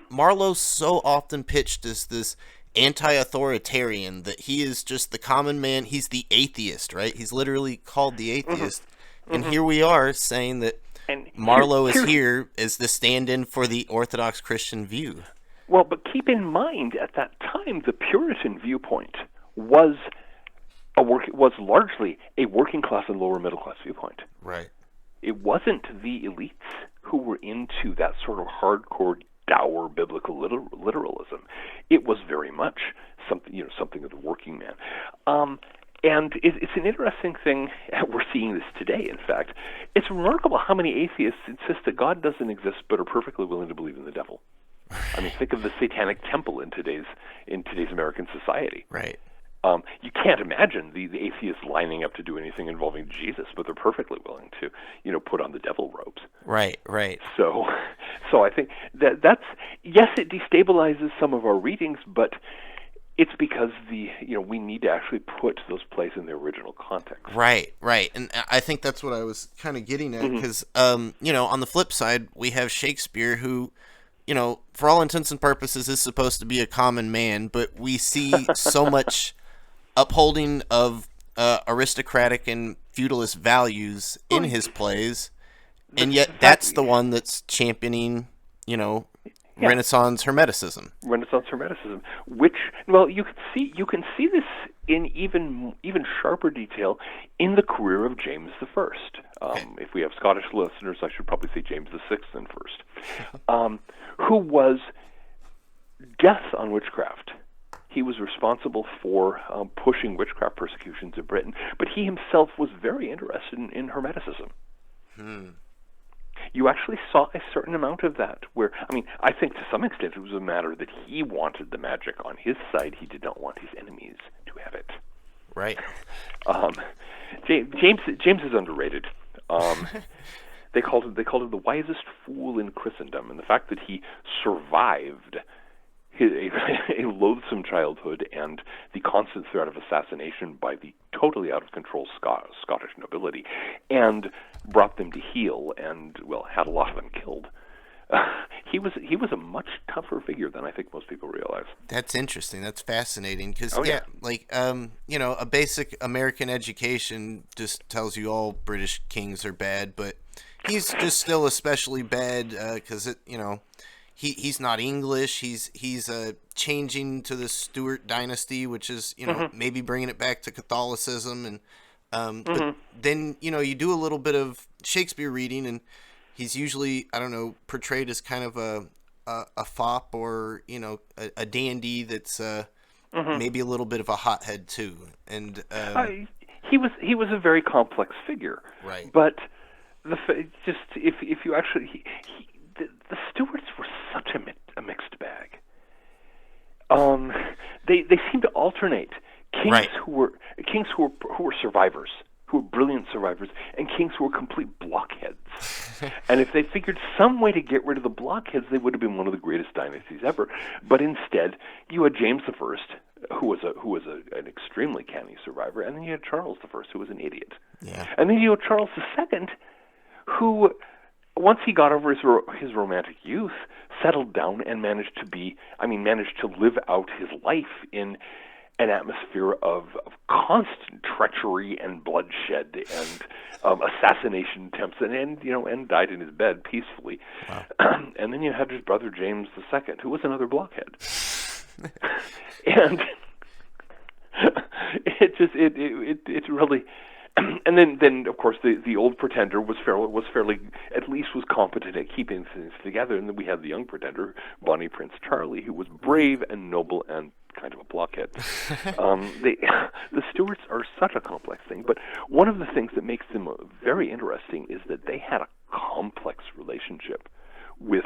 Marlowe so often pitched as this anti-authoritarian, that he is just the common man. He's the atheist, right? He's literally called the atheist. And here we are saying that Marlowe is here as the stand-in for the Orthodox Christian view. Well, but keep in mind, at that time, the Puritan viewpoint was largely a working class and lower middle class viewpoint. Right. It wasn't the elites who were into that sort of hardcore, dour biblical literalism. It was very much something of the working man. And it's an interesting thing. We're seeing this today, in fact. It's remarkable how many atheists insist that God doesn't exist but are perfectly willing to believe in the devil. I mean, think of the Satanic Temple in today's American society. Right. You can't imagine the atheists lining up to do anything involving Jesus, but they're perfectly willing to, put on the devil robes. Right. So I think that's yes, it destabilizes some of our readings, but it's because we need to actually put those plays in their original context. Right. And I think that's what I was kind of getting at, because, on the flip side, we have Shakespeare who, for all intents and purposes is supposed to be a common man, but we see so much upholding of aristocratic and feudalist values in his plays, and yet that's the one that's championing, Renaissance Hermeticism. Which, well, you can see this in even sharper detail in the career of James the First. If we have Scottish listeners, I should probably say James the Sixth then first, who was death on witchcraft. He was responsible for pushing witchcraft persecutions in Britain, but he himself was very interested in Hermeticism. You actually saw a certain amount of that where, I think to some extent it was a matter that he wanted the magic on his side. He did not want his enemies to have it. Right. James is underrated. They called him the wisest fool in Christendom, and the fact that he survived a loathsome childhood and the constant threat of assassination by the totally out of control Scottish nobility, and brought them to heel, and had a lot of them killed. He was a much tougher figure than I think most people realize. That's interesting. That's fascinating because a basic American education just tells you all British kings are bad, but he's just still especially bad because he's not English. He's changing to the Stuart dynasty, which is maybe bringing it back to Catholicism, and but then you do a little bit of Shakespeare reading, and he's usually portrayed as kind of a fop or a dandy that's maybe a little bit of a hothead too, and he was a very complex figure, right? But if you actually the Stuarts were such a mixed bag. They seem to alternate kings who were survivors, who were brilliant survivors, and kings who were complete blockheads. And if they figured some way to get rid of the blockheads, they would have been one of the greatest dynasties ever. But instead, you had James the First, who was an extremely canny survivor, and then you had Charles the First, who was an idiot. Yeah. And then you had Charles the Second, who, once he got over his romantic youth, settled down and managed to live out his life in an atmosphere of constant treachery and bloodshed and assassination attempts, and died in his bed peacefully. Wow. And then you had his brother James II, who was another blockhead. And it really. And then of course the old pretender was fairly at least was competent at keeping things together, and then we had the young pretender, Bonnie Prince Charlie, who was brave and noble and kind of a blockhead. The Stuarts are such a complex thing, but one of the things that makes them very interesting is that they had a complex relationship with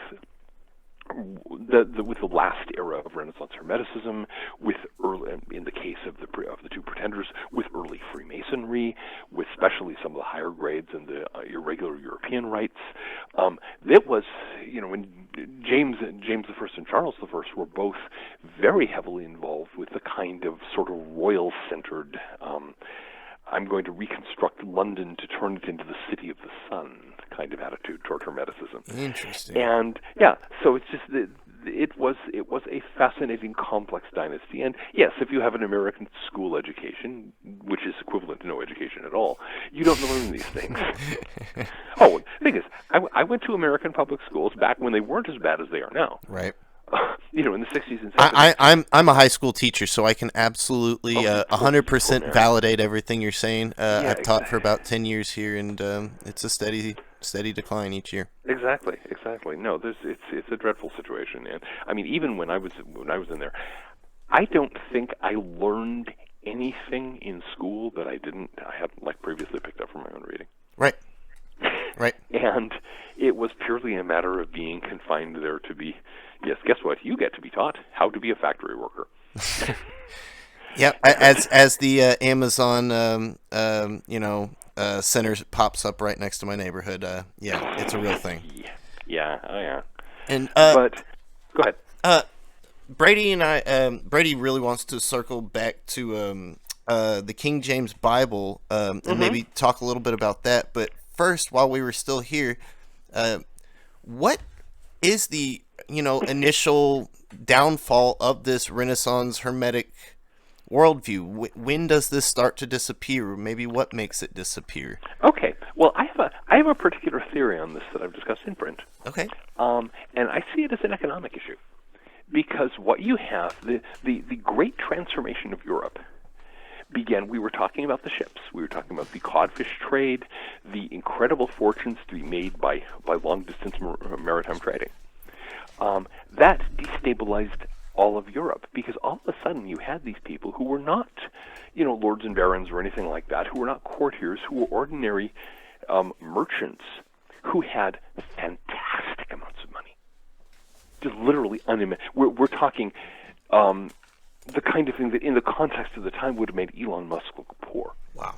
the last era of Renaissance Hermeticism, with early, in the case of the two pretenders, with early Freemasonry, with especially some of the higher grades and the irregular European rites. It was, when James I and Charles I were both very heavily involved with the kind of sort of royal-centered, I'm going to reconstruct London to turn it into the city of the sun kind of attitude toward Hermeticism. Interesting. And so it's just it was a fascinating, complex dynasty. And yes, if you have an American school education, which is equivalent to no education at all, you don't learn these things. Oh, the thing is, I went to American public schools back when they weren't as bad as they are now. Right. in the 60s and 70s. I'm a high school teacher, so I can absolutely 100% cool, validate everything you're saying. Yeah, I've taught for about 10 years here, and it's a steady decline each year. Exactly. No, it's a dreadful situation, and I mean, even when I was in there, I don't think I learned anything in school that I hadn't like previously picked up from my own reading. Right. And it was purely a matter of being confined there to be, yes, guess what? You get to be taught how to be a factory worker. Yeah, as the Amazon center pops up right next to my neighborhood. Yeah, it's a real thing. Yeah. And but go ahead. Brady and Brady really wants to circle back to the King James Bible and maybe talk a little bit about that. But first, while we were still here, what is the initial downfall of this Renaissance Hermetic worldview? When does this start to disappear? Maybe what makes it disappear? Okay. Well, I have a particular theory on this that I've discussed in print. Okay. And I see it as an economic issue, because what you have, the great transformation of Europe began. We were talking about the ships. We were talking about the codfish trade, the incredible fortunes to be made by long distance maritime trading. That destabilized all of Europe, because all of a sudden you had these people who were not, lords and barons or anything like that, who were not courtiers, who were ordinary merchants who had fantastic amounts of money. Just literally unimaginable. We're talking the kind of thing that in the context of the time would have made Elon Musk look poor. Wow.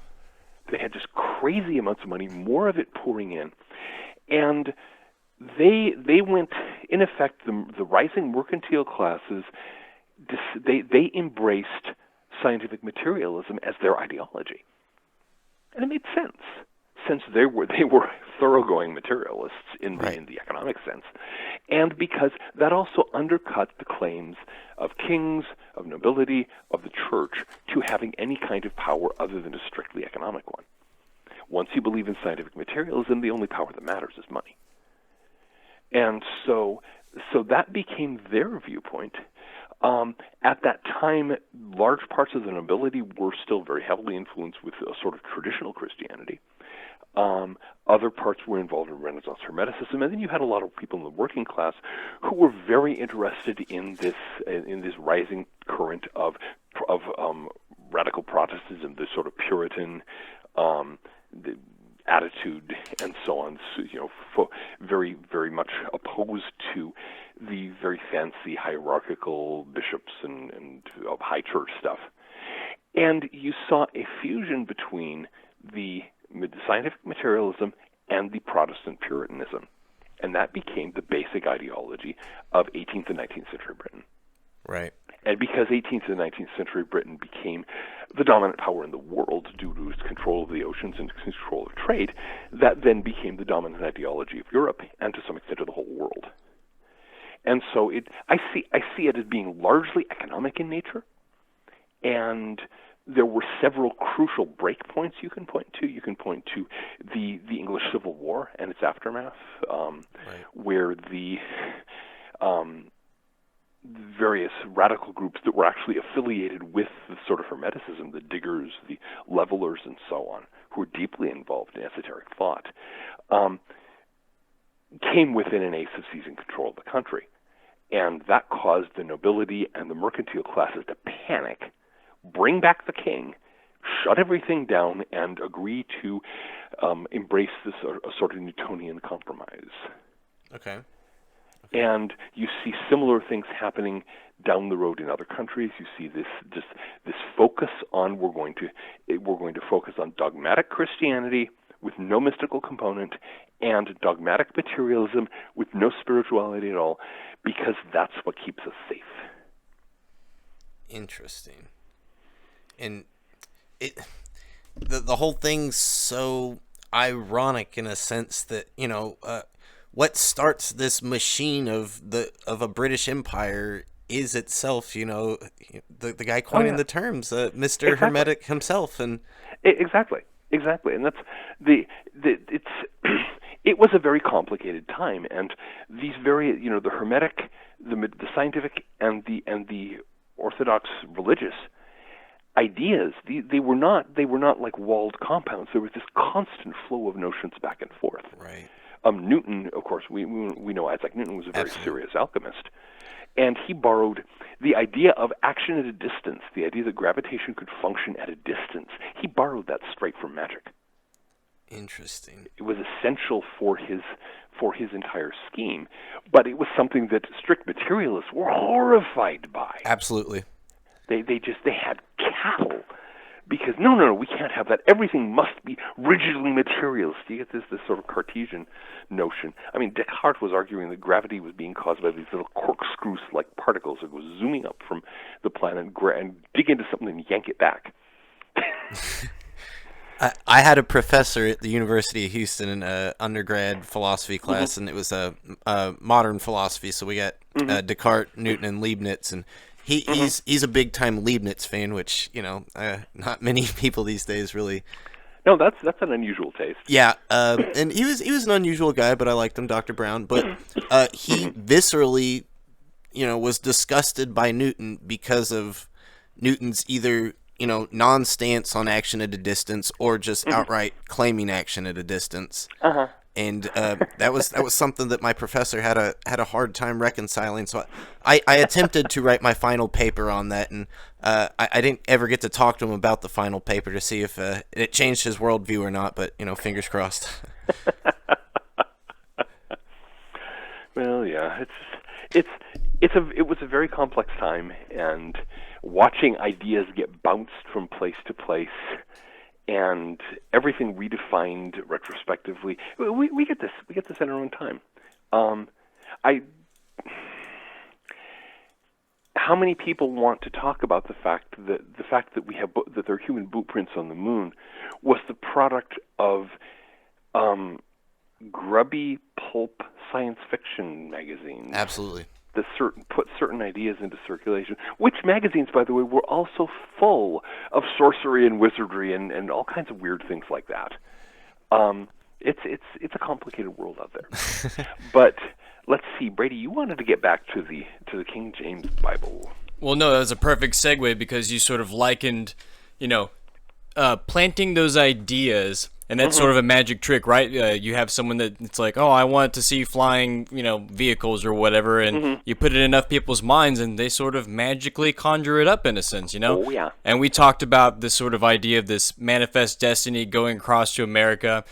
They had just crazy amounts of money, more of it pouring in. And they went, in effect, the rising mercantile classes, they embraced scientific materialism as their ideology. And it made sense, since they were thoroughgoing materialists in the economic sense, and because that also undercut the claims of kings, of nobility, of the church to having any kind of power other than a strictly economic one. Once you believe in scientific materialism, the only power that matters is money. And so that became their viewpoint. At that time, large parts of the nobility were still very heavily influenced with a sort of traditional Christianity. Other parts were involved in Renaissance Hermeticism, and then you had a lot of people in the working class who were very interested in this rising current of radical Protestantism, this sort of Puritan attitude, and so on. So, very, very much opposed to the very fancy hierarchical bishops and high church stuff. And you saw a fusion between the scientific materialism and the Protestant Puritanism. And that became the basic ideology of 18th and 19th century Britain. Right. And because 18th and 19th century Britain became the dominant power in the world due to its control of the oceans and control of trade, that then became the dominant ideology of Europe and to some extent of the whole world. And so I see it as being largely economic in nature, and there were several crucial breakpoints you can point to. You can point to the English Civil War and its aftermath, where the various radical groups that were actually affiliated with the sort of Hermeticism, the Diggers, the Levelers, and so on, who were deeply involved in esoteric thought, came within an ace of seizing control of the country. And that caused the nobility and the mercantile classes to panic, bring back the king, shut everything down, and agree to embrace this sort of Newtonian compromise. Okay. And you see similar things happening down the road in other countries. You see this focus on we're going to focus on dogmatic Christianity with no mystical component, and dogmatic materialism with no spirituality at all, because that's what keeps us safe. Interesting. And the whole thing's so ironic in a sense that, what starts this machine of a British Empire is itself, the guy coining the terms, Mr. Hermetic himself, and exactly, and that's it was a very complicated time, and these very, the the scientific and the orthodox religious ideas, they were not like walled compounds. There was this constant flow of notions back and forth. Right. Newton, of course, we know Isaac Newton was a very serious alchemist, and he borrowed the idea of action at a distance, the idea that gravitation could function at a distance. He borrowed that straight from Magick. Interesting. It was essential for his entire scheme, but it was something that strict materialists were horrified by. Absolutely. They had cattle because no, we can't have that. Everything must be rigidly materialist. You get this sort of Cartesian notion. I mean, Descartes was arguing that gravity was being caused by these little corkscrews-like particles that was zooming up from the planet and dig into something and yank it back. I had a professor at the University of Houston in an undergrad philosophy class, and it was a modern philosophy. So we got Descartes, Newton, and Leibniz, and he's a big time Leibniz fan, which not many people these days really. No, that's an unusual taste. Yeah, and he was an unusual guy, but I liked him, Dr. Brown. But he viscerally, was disgusted by Newton because of Newton's either non-stance on action at a distance or just outright claiming action at a distance. And that was something that my professor had a hard time reconciling. So I attempted to write my final paper on that, and I didn't ever get to talk to him about the final paper to see if it changed his worldview or not. But fingers crossed. Well, yeah, it was a very complex time, and watching ideas get bounced from place to place, and everything redefined retrospectively. We get this in our own time. How many people want to talk about the fact that we have that there are human boot on the moon was the product of grubby pulp science fiction magazines? Absolutely. That put certain ideas into circulation, which magazines, by the way, were also full of sorcery and wizardry and all kinds of weird things like that. It's a complicated world out there. But let's see, Brady, you wanted to get back to the King James Bible. Well, no, that was a perfect segue because you sort of likened, planting those ideas. And that's sort of a magic trick, right? You have someone that it's like, oh, I want to see flying, vehicles or whatever, and you put it in enough people's minds, and they sort of magically conjure it up in a sense, Oh, yeah. And we talked about this sort of idea of this manifest destiny going across to America.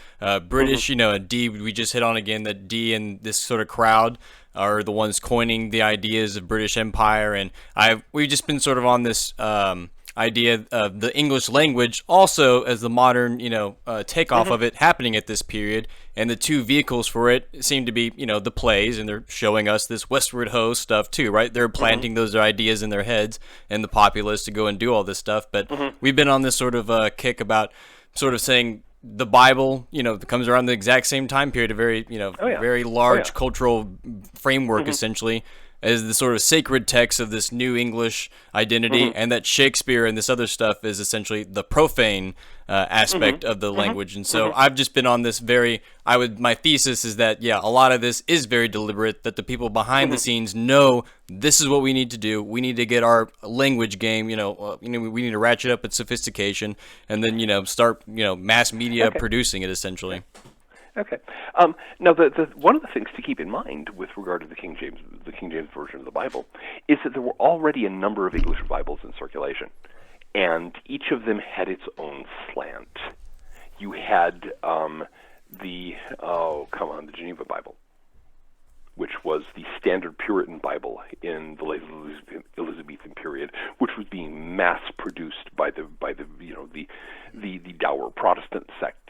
British, Dee, we just hit on again that Dee and this sort of crowd are the ones coining the ideas of British Empire, and we've just been sort of on this idea of the English language also as the modern, takeoff of it happening at this period. And the two vehicles for it seem to be, the plays, and they're showing us this westward ho stuff too, right? They're planting those ideas in their heads and the populace to go and do all this stuff. But we've been on this sort of kick about sort of saying the Bible, comes around the exact same time period, a very, very large cultural framework essentially, as the sort of sacred text of this new English identity, and that Shakespeare and this other stuff is essentially the profane aspect of the language. And so I've just been on this my thesis is that, a lot of this is very deliberate, that the people behind the scenes know this is what we need to do. We need to get our language game, we need to ratchet up its sophistication, and then, start, mass media producing it essentially. Okay. Now, the one of the things to keep in mind with regard to the King James version of the Bible is that there were already a number of English Bibles in circulation, and each of them had its own slant. You had the Geneva Bible, which was the standard Puritan Bible in the late Elizabethan period, which was being mass-produced by the dour Protestant sects.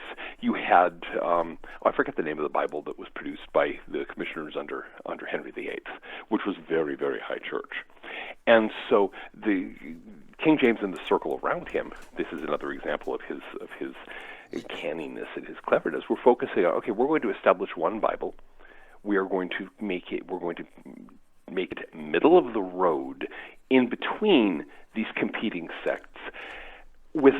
You had I forget the name of the Bible that was produced by the commissioners under Henry VIII, which was very, very high church. And so the King James and the circle around him, this is another example of his canniness and his cleverness. We're focusing on, okay, we're going to establish one Bible. We're going to make it middle of the road in between these competing sects, with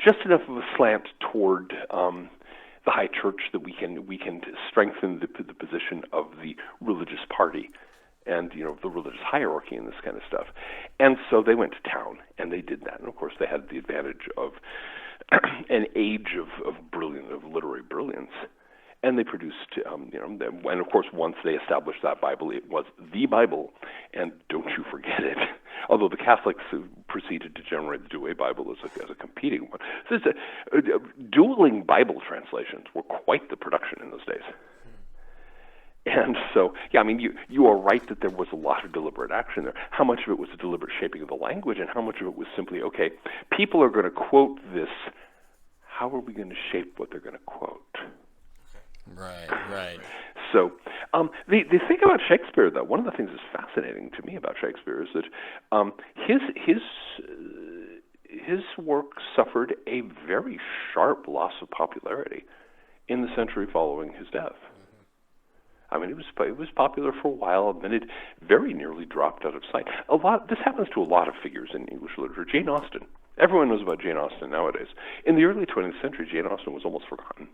just enough of a slant toward the high church that we can strengthen the position of the religious party and the religious hierarchy and this kind of stuff. And so they went to town, and they did that. And of course, they had the advantage of an age of literary brilliance. And they produced, and of course, once they established that Bible, it was the Bible, and don't you forget it. Although the Catholics proceeded to generate the Douay Bible as a competing one. So dueling Bible translations were quite the production in those days. And so, yeah, I mean, you are right that there was a lot of deliberate action there. How much of it was a deliberate shaping of the language, and how much of it was simply, okay, people are going to quote this. How are we going to shape what they're going to quote? Right. So the thing about Shakespeare, though, one of the things that's fascinating to me about Shakespeare is that his work suffered a very sharp loss of popularity in the century following his death. I mean, it was popular for a while, and then it very nearly dropped out of sight. This happens to a lot of figures in English literature. Jane Austen. Everyone knows about Jane Austen nowadays. In the early 20th century, Jane Austen was almost forgotten.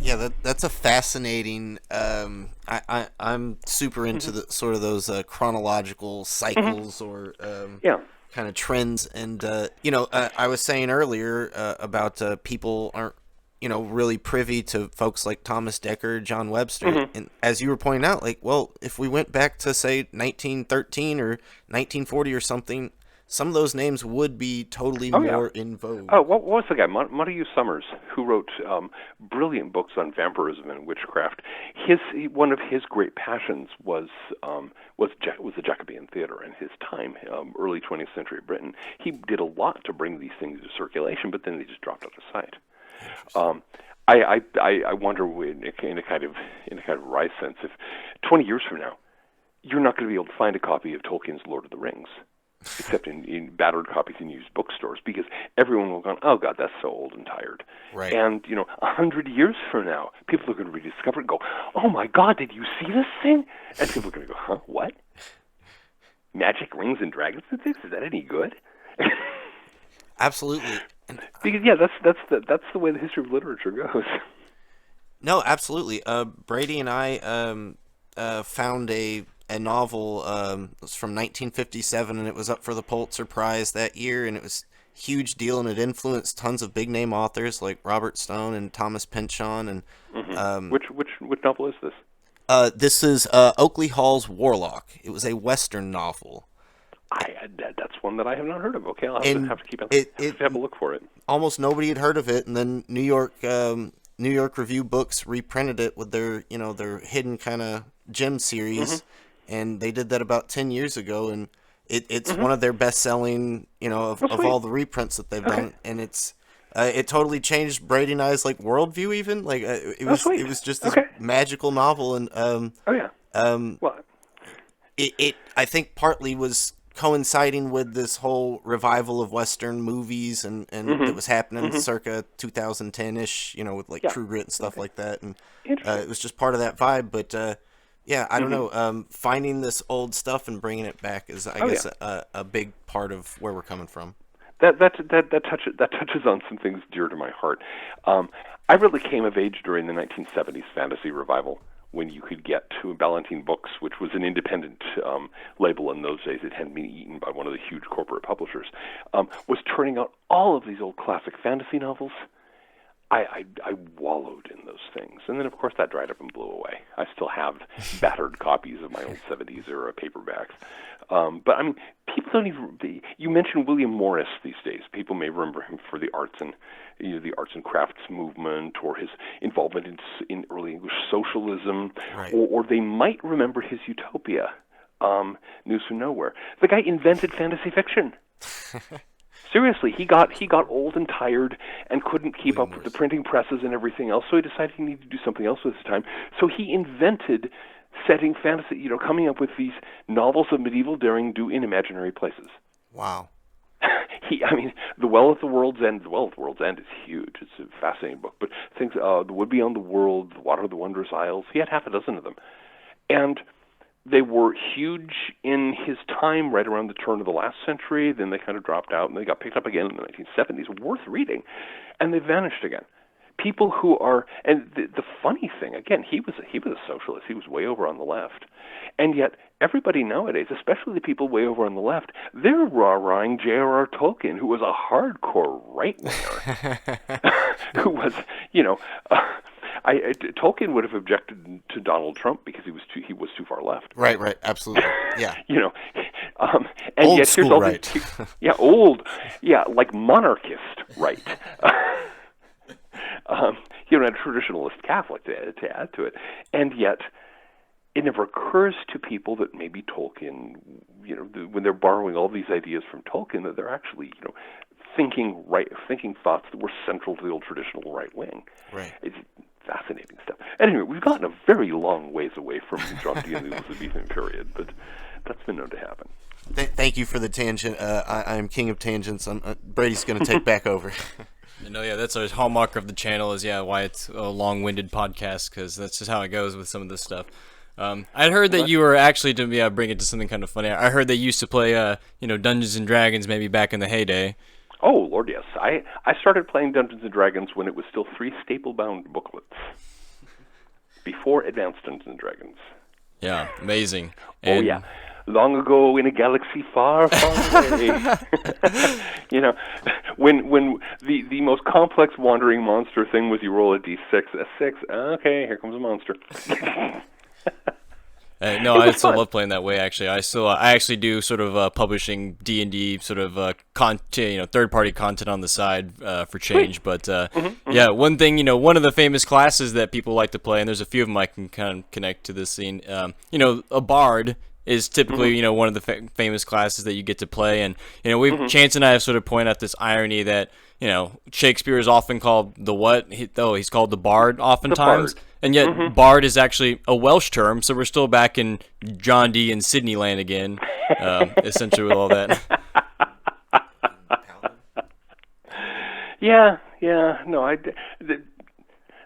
Yeah, that's a fascinating. I'm super into the sort of those chronological cycles or kind of trends, and I was saying earlier about people aren't really privy to folks like Thomas Dekker, John Webster, and as you were pointing out, like, well, if we went back to say 1913 or 1940 or something, some of those names would be totally more in vogue. Oh, what was the guy? Montague Summers, who wrote brilliant books on vampirism and witchcraft. One of his great passions was the Jacobean theater in his time, early 20th century Britain. He did a lot to bring these things into circulation, but then they just dropped out of sight. I wonder, in a kind of wry sense, if 20 years from now, you're not going to be able to find a copy of Tolkien's Lord of the Rings, except in battered copies in used bookstores, because everyone will go, oh God, that's so old and tired. Right. And 100 years from now, people are going to rediscover it and go, oh my God, did you see this thing? And people are going to go, huh, what? Magic, rings, and dragons and things? Is that any good? Absolutely. Because that's the way the history of literature goes. No, absolutely. Brady and I found a novel. It was from 1957, and it was up for the Pulitzer Prize that year, and it was a huge deal, and it influenced tons of big name authors like Robert Stone and Thomas Pynchon. And which novel is this? This is Oakley Hall's Warlock. It was a Western novel. That's one that I have not heard of. Okay, I'll have to have a look for it. Almost nobody had heard of it, and then New York Review Books reprinted it with their hidden kind of gem series, and they did that about 10 years ago, and it's one of their best-selling, of all the reprints that they've done, and it totally changed Brady and I's worldview even. It was just this magical novel, and it I think partly was coinciding with this whole revival of Western movies and that was happening circa 2010-ish, with True Grit and stuff like that. And it was just part of that vibe. But I don't know. Finding this old stuff and bringing it back is, I guess, a big part of where we're coming from. That touches on some things dear to my heart. I really came of age during the 1970s fantasy revival, when you could get to Ballantine Books, which was an independent label in those days. It hadn't been eaten by one of the huge corporate publishers, was turning out all of these old classic fantasy novels. I wallowed in those things. And then, of course, that dried up and blew away. I still have battered copies of my old 70s era paperbacks. But, I mean, people don't even... You mentioned William Morris these days. People may remember him for the arts and crafts movement, or his involvement in early English socialism, right. or they might remember his Utopia, News from Nowhere. The guy invented fantasy fiction. Seriously, he got old and tired and couldn't keep up with the printing presses and everything else, so he decided he needed to do something else with his time. So he invented setting fantasy, coming up with these novels of medieval daring do in imaginary places. Wow. The Well at the World's End. The Well at the World's End is huge. It's a fascinating book. But things, The Wood Beyond the World, The Water of the Wondrous Isles, he had half a dozen of them. And they were huge in his time, right around the turn of the last century. Then they kind of dropped out, and they got picked up again in the 1970s. Worth reading. And they vanished again. people who are, and the funny thing, again, he was a socialist. He was way over on the left, and yet everybody nowadays, especially the people way over on the left, they're rah-rahing J.R.R. Tolkien, who was a hardcore right-winger, who was, Tolkien would have objected to Donald Trump because he was too far left. Right, absolutely, yeah. And old yet school here's all right. like monarchist right. A traditionalist Catholic to add to it, and yet it never occurs to people that maybe Tolkien, when they're borrowing all these ideas from Tolkien, that they're actually, thinking thoughts that were central to the old traditional right wing. Right. It's fascinating stuff. Anyway, we've gotten a very long ways away from John Dee and the Elizabethan period, but that's been known to happen. Thank you for the tangent. I'm king of tangents. Brady's going to take back over. That's a hallmark of the channel is why it's a long-winded podcast, because that's just how it goes with some of this stuff. I heard that you were actually to bring it to something kind of funny. I heard they used to play Dungeons and Dragons maybe back in the heyday. Oh Lord, yes. I started playing Dungeons and Dragons when it was still 3 staple-bound booklets, before Advanced Dungeons and Dragons. Yeah, amazing. Oh yeah. Long ago in a galaxy far, far away. When the most complex wandering monster thing was you roll a d6, a 6, okay, here comes a monster. I still love playing that way. Actually, I actually do sort of publishing D&D sort of content, third-party content on the side for change. But one thing, one of the famous classes that people like to play, and there's a few of them I can kind of connect to this scene. A bard is typically one of the famous classes that you get to play, and Chance and I have sort of pointed out this irony that Shakespeare is often called the what? He's called the bard oftentimes. The bard. And yet, bard is actually a Welsh term, so we're still back in John Dee and Sydney land again, essentially with all that.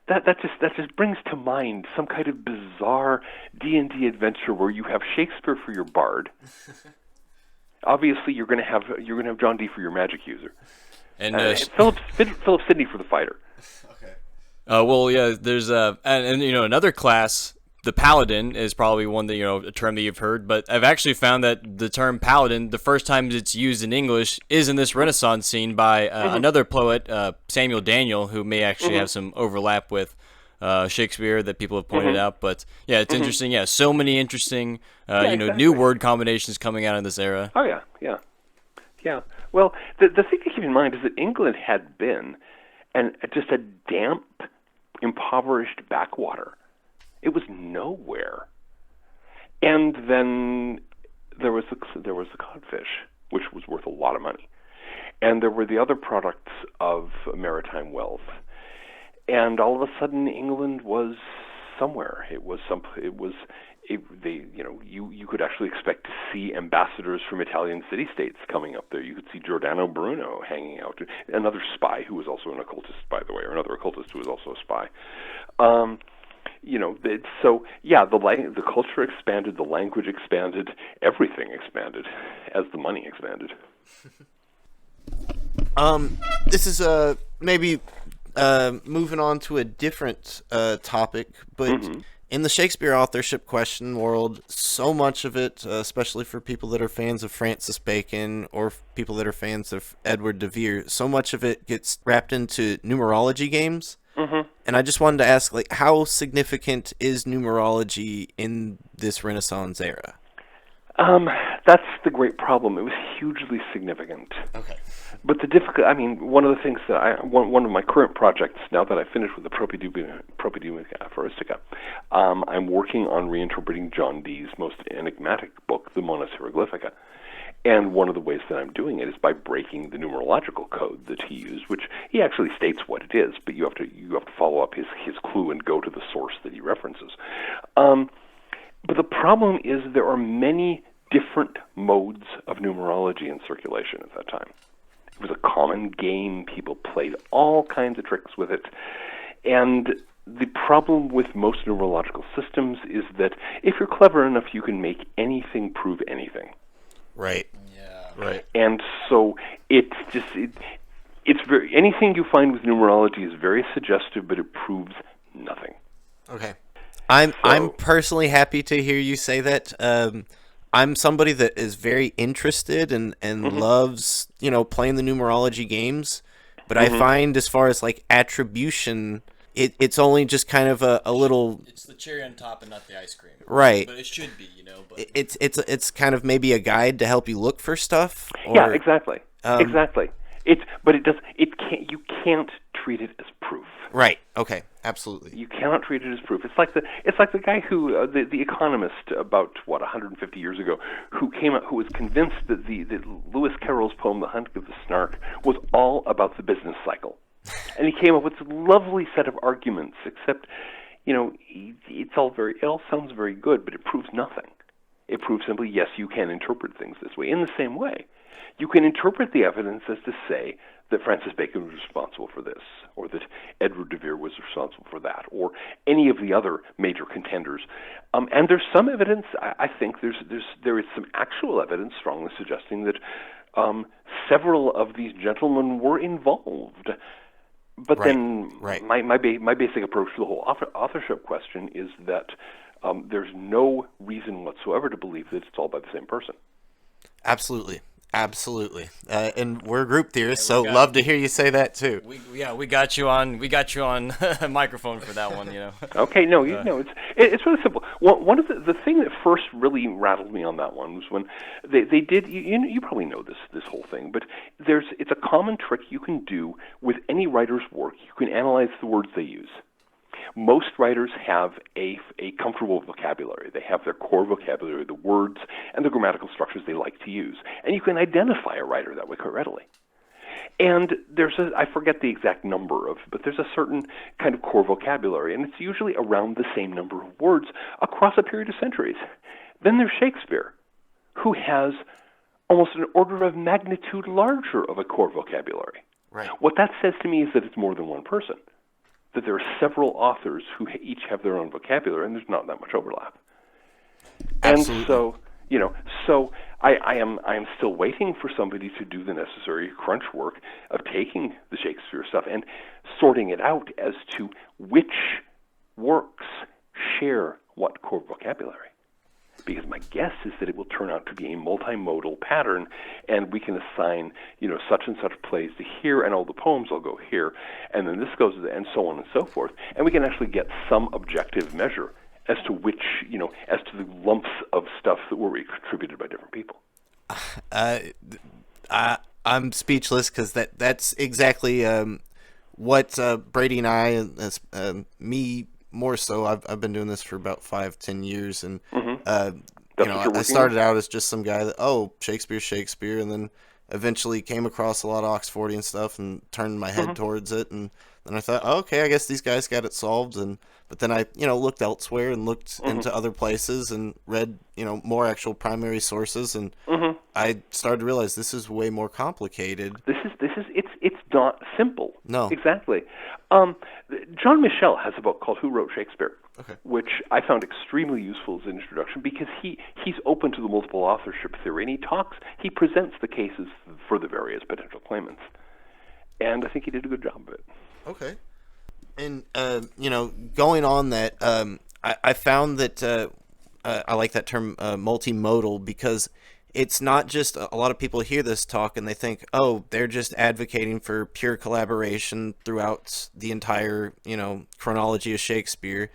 That just brings to mind some kind of bizarre D&D adventure where you have Shakespeare for your bard. Obviously, you're gonna have John Dee for your magic user, and Philip Sidney for the fighter. There's another class. The paladin is probably one that a term that you've heard, but I've actually found that the term paladin, the first time it's used in English, is in this Renaissance scene by another poet, Samuel Daniel, who may actually have some overlap with Shakespeare that people have pointed out. But it's interesting. Yeah, so many interesting, exactly. New word combinations coming out in this era. Oh yeah. Well, the thing to keep in mind is that England had been just a damp, impoverished backwater. It was nowhere. And then there was the codfish, which was worth a lot of money. And there were the other products of maritime wealth. And all of a sudden England was somewhere. You could actually expect to see ambassadors from Italian city-states coming up there. You could see Giordano Bruno hanging out, another spy who was also an occultist, by the way, or another occultist who was also a spy. The culture expanded, the language expanded, everything expanded as the money expanded. This is maybe moving on to a different topic, but in the Shakespeare authorship question world, so much of it, especially for people that are fans of Francis Bacon or people that are fans of Edward de Vere, so much of it gets wrapped into numerology games. And I just wanted to ask, how significant is numerology in this Renaissance era? That's the great problem. It was hugely significant. Okay. But one of the things that one of my current projects, now that I finished with the Propedeutica Aphoristica, I'm working on reinterpreting John Dee's most enigmatic book, the Mona Hieroglyphica. And one of the ways that I'm doing it is by breaking the numerological code that he used, which he actually states what it is, but you have to follow up his clue and go to the source that he references. But the problem is there are many different modes of numerology in circulation at that time. It was a common game. People played all kinds of tricks with it. And the problem with most numerological systems is that if you're clever enough, you can make anything prove anything. Right. Yeah. Right. And so it's it's very, anything you find with numerology is very suggestive, but it proves nothing. Okay. I'm personally happy to hear you say that. I'm somebody that is very interested and loves, playing the numerology games, but I find as far as like attribution, it's only just kind of a little. It's the cherry on top and not the ice cream. Right. But it should be, But It's kind of maybe a guide to help you look for stuff. Yeah, exactly. Exactly. You can't treat it as proof. Right. Okay. Absolutely. You cannot treat it as proof. It's like the guy who the economist about 150 years ago who was convinced that Lewis Carroll's poem The Hunt of the Snark was all about the business cycle, and he came up with this lovely set of arguments. Except, it all sounds very good, but it proves nothing. It proves simply yes, you can interpret things this way. In the same way, you can interpret the evidence as to say that Francis Bacon was responsible for this, or that Edward de Vere was responsible for that, or any of the other major contenders. And there's some evidence. I think there is some actual evidence strongly suggesting that several of these gentlemen were involved. But then, my basic approach to the whole authorship question is that there's no reason whatsoever to believe that it's all by the same person. Absolutely. And we're group theorists, so love to hear you say that too. We got you on a microphone for that one, Okay, no, it's really simple. One of the thing that first really rattled me on that one was when they did. You probably know this whole thing, but it's a common trick you can do with any writer's work. You can analyze the words they use. Most writers have a comfortable vocabulary. They have their core vocabulary, the words, and the grammatical structures they like to use. And you can identify a writer that way quite readily. And I forget the exact number but there's a certain kind of core vocabulary, and it's usually around the same number of words across a period of centuries. Then there's Shakespeare, who has almost an order of magnitude larger of a core vocabulary. Right. What that says to me is that it's more than one person. That there are several authors who each have their own vocabulary, and there's not that much overlap. Absolutely. And so I am still waiting for somebody to do the necessary crunch work of taking the Shakespeare stuff and sorting it out as to which works share what core vocabulary. Because my guess is that it will turn out to be a multimodal pattern, and we can assign, such and such plays to here, and all the poems will go here, and then this goes to and so on and so forth, and we can actually get some objective measure as to which, as to the lumps of stuff that were contributed by different people. I'm speechless because that's exactly what Brady and I, me more so, I've been doing this for about 5-10 years, and I started out as just some guy that Shakespeare, and then eventually came across a lot of Oxfordian stuff and turned my head towards it, and then I thought, okay, I guess these guys got it solved, but then I looked elsewhere and looked into other places and read more actual primary sources, and I started to realize this is way more complicated. It's not simple. No, exactly. John Michel has a book called Who Wrote Shakespeare, which I found extremely useful as an introduction because he's open to the multiple authorship theory, and he presents the cases for the various potential claimants, and I think he did a good job of it. Okay. And going on that, I found that I like that term multimodal because it's not just a lot of people hear this talk and they think, they're just advocating for pure collaboration throughout the entire, chronology of Shakespeare.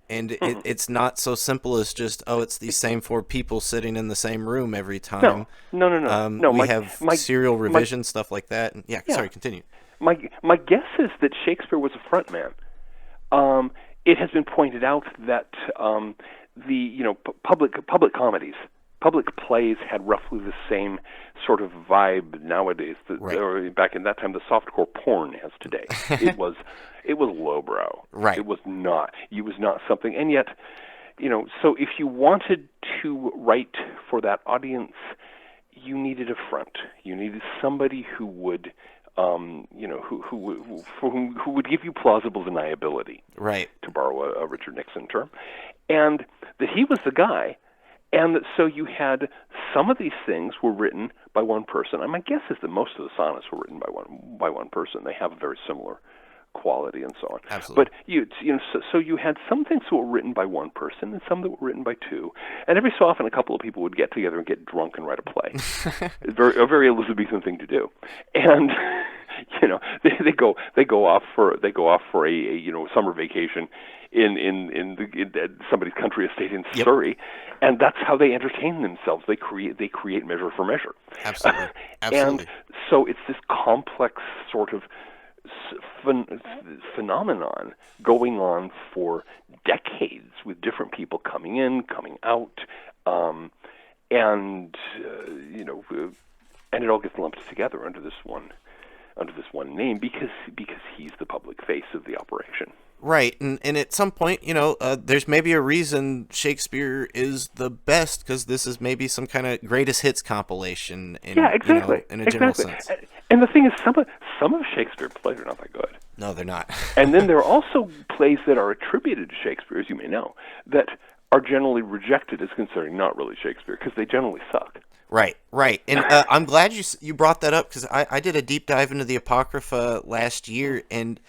And it's not so simple as just, it's these same four people sitting in the same room every time. No. We have serial revision, stuff like that. And sorry, continue. My guess is that Shakespeare was a front man. It has been pointed out that public comedies, public plays had roughly the same sort of vibe nowadays or back in that time the softcore porn has today. It was lowbrow. Right. It was not something, and yet, so if you wanted to write for that audience, you needed a front. You needed somebody who would who would give you plausible deniability, right? To borrow a Richard Nixon term, and that he was the guy. And so you had some of these things were written by one person. And my guess is that most of the sonnets were written by one person. They have a very similar quality and so on. Absolutely. But so you had some things that were written by one person and some that were written by two. And every so often, a couple of people would get together and get drunk and write a play. It's a very Elizabethan thing to do. And they go off for a summer vacation in somebody's country estate in Surrey, and that's how they entertain themselves. They create measure for measure. Absolutely. And so it's this complex sort of phenomenon going on for decades with different people coming in, coming out, and it all gets lumped together under this one name because he's the public face of the operation. Right, and at some point, there's maybe a reason Shakespeare is the best, because this is maybe some kind of greatest hits compilation. In a general sense. And the thing is, some of Shakespeare's plays are not that good. No, they're not. And then there are also plays that are attributed to Shakespeare, as you may know, that are generally rejected as considered not really Shakespeare because they generally suck. Right. And I'm glad you brought that up, because I did a deep dive into the Apocrypha last year, and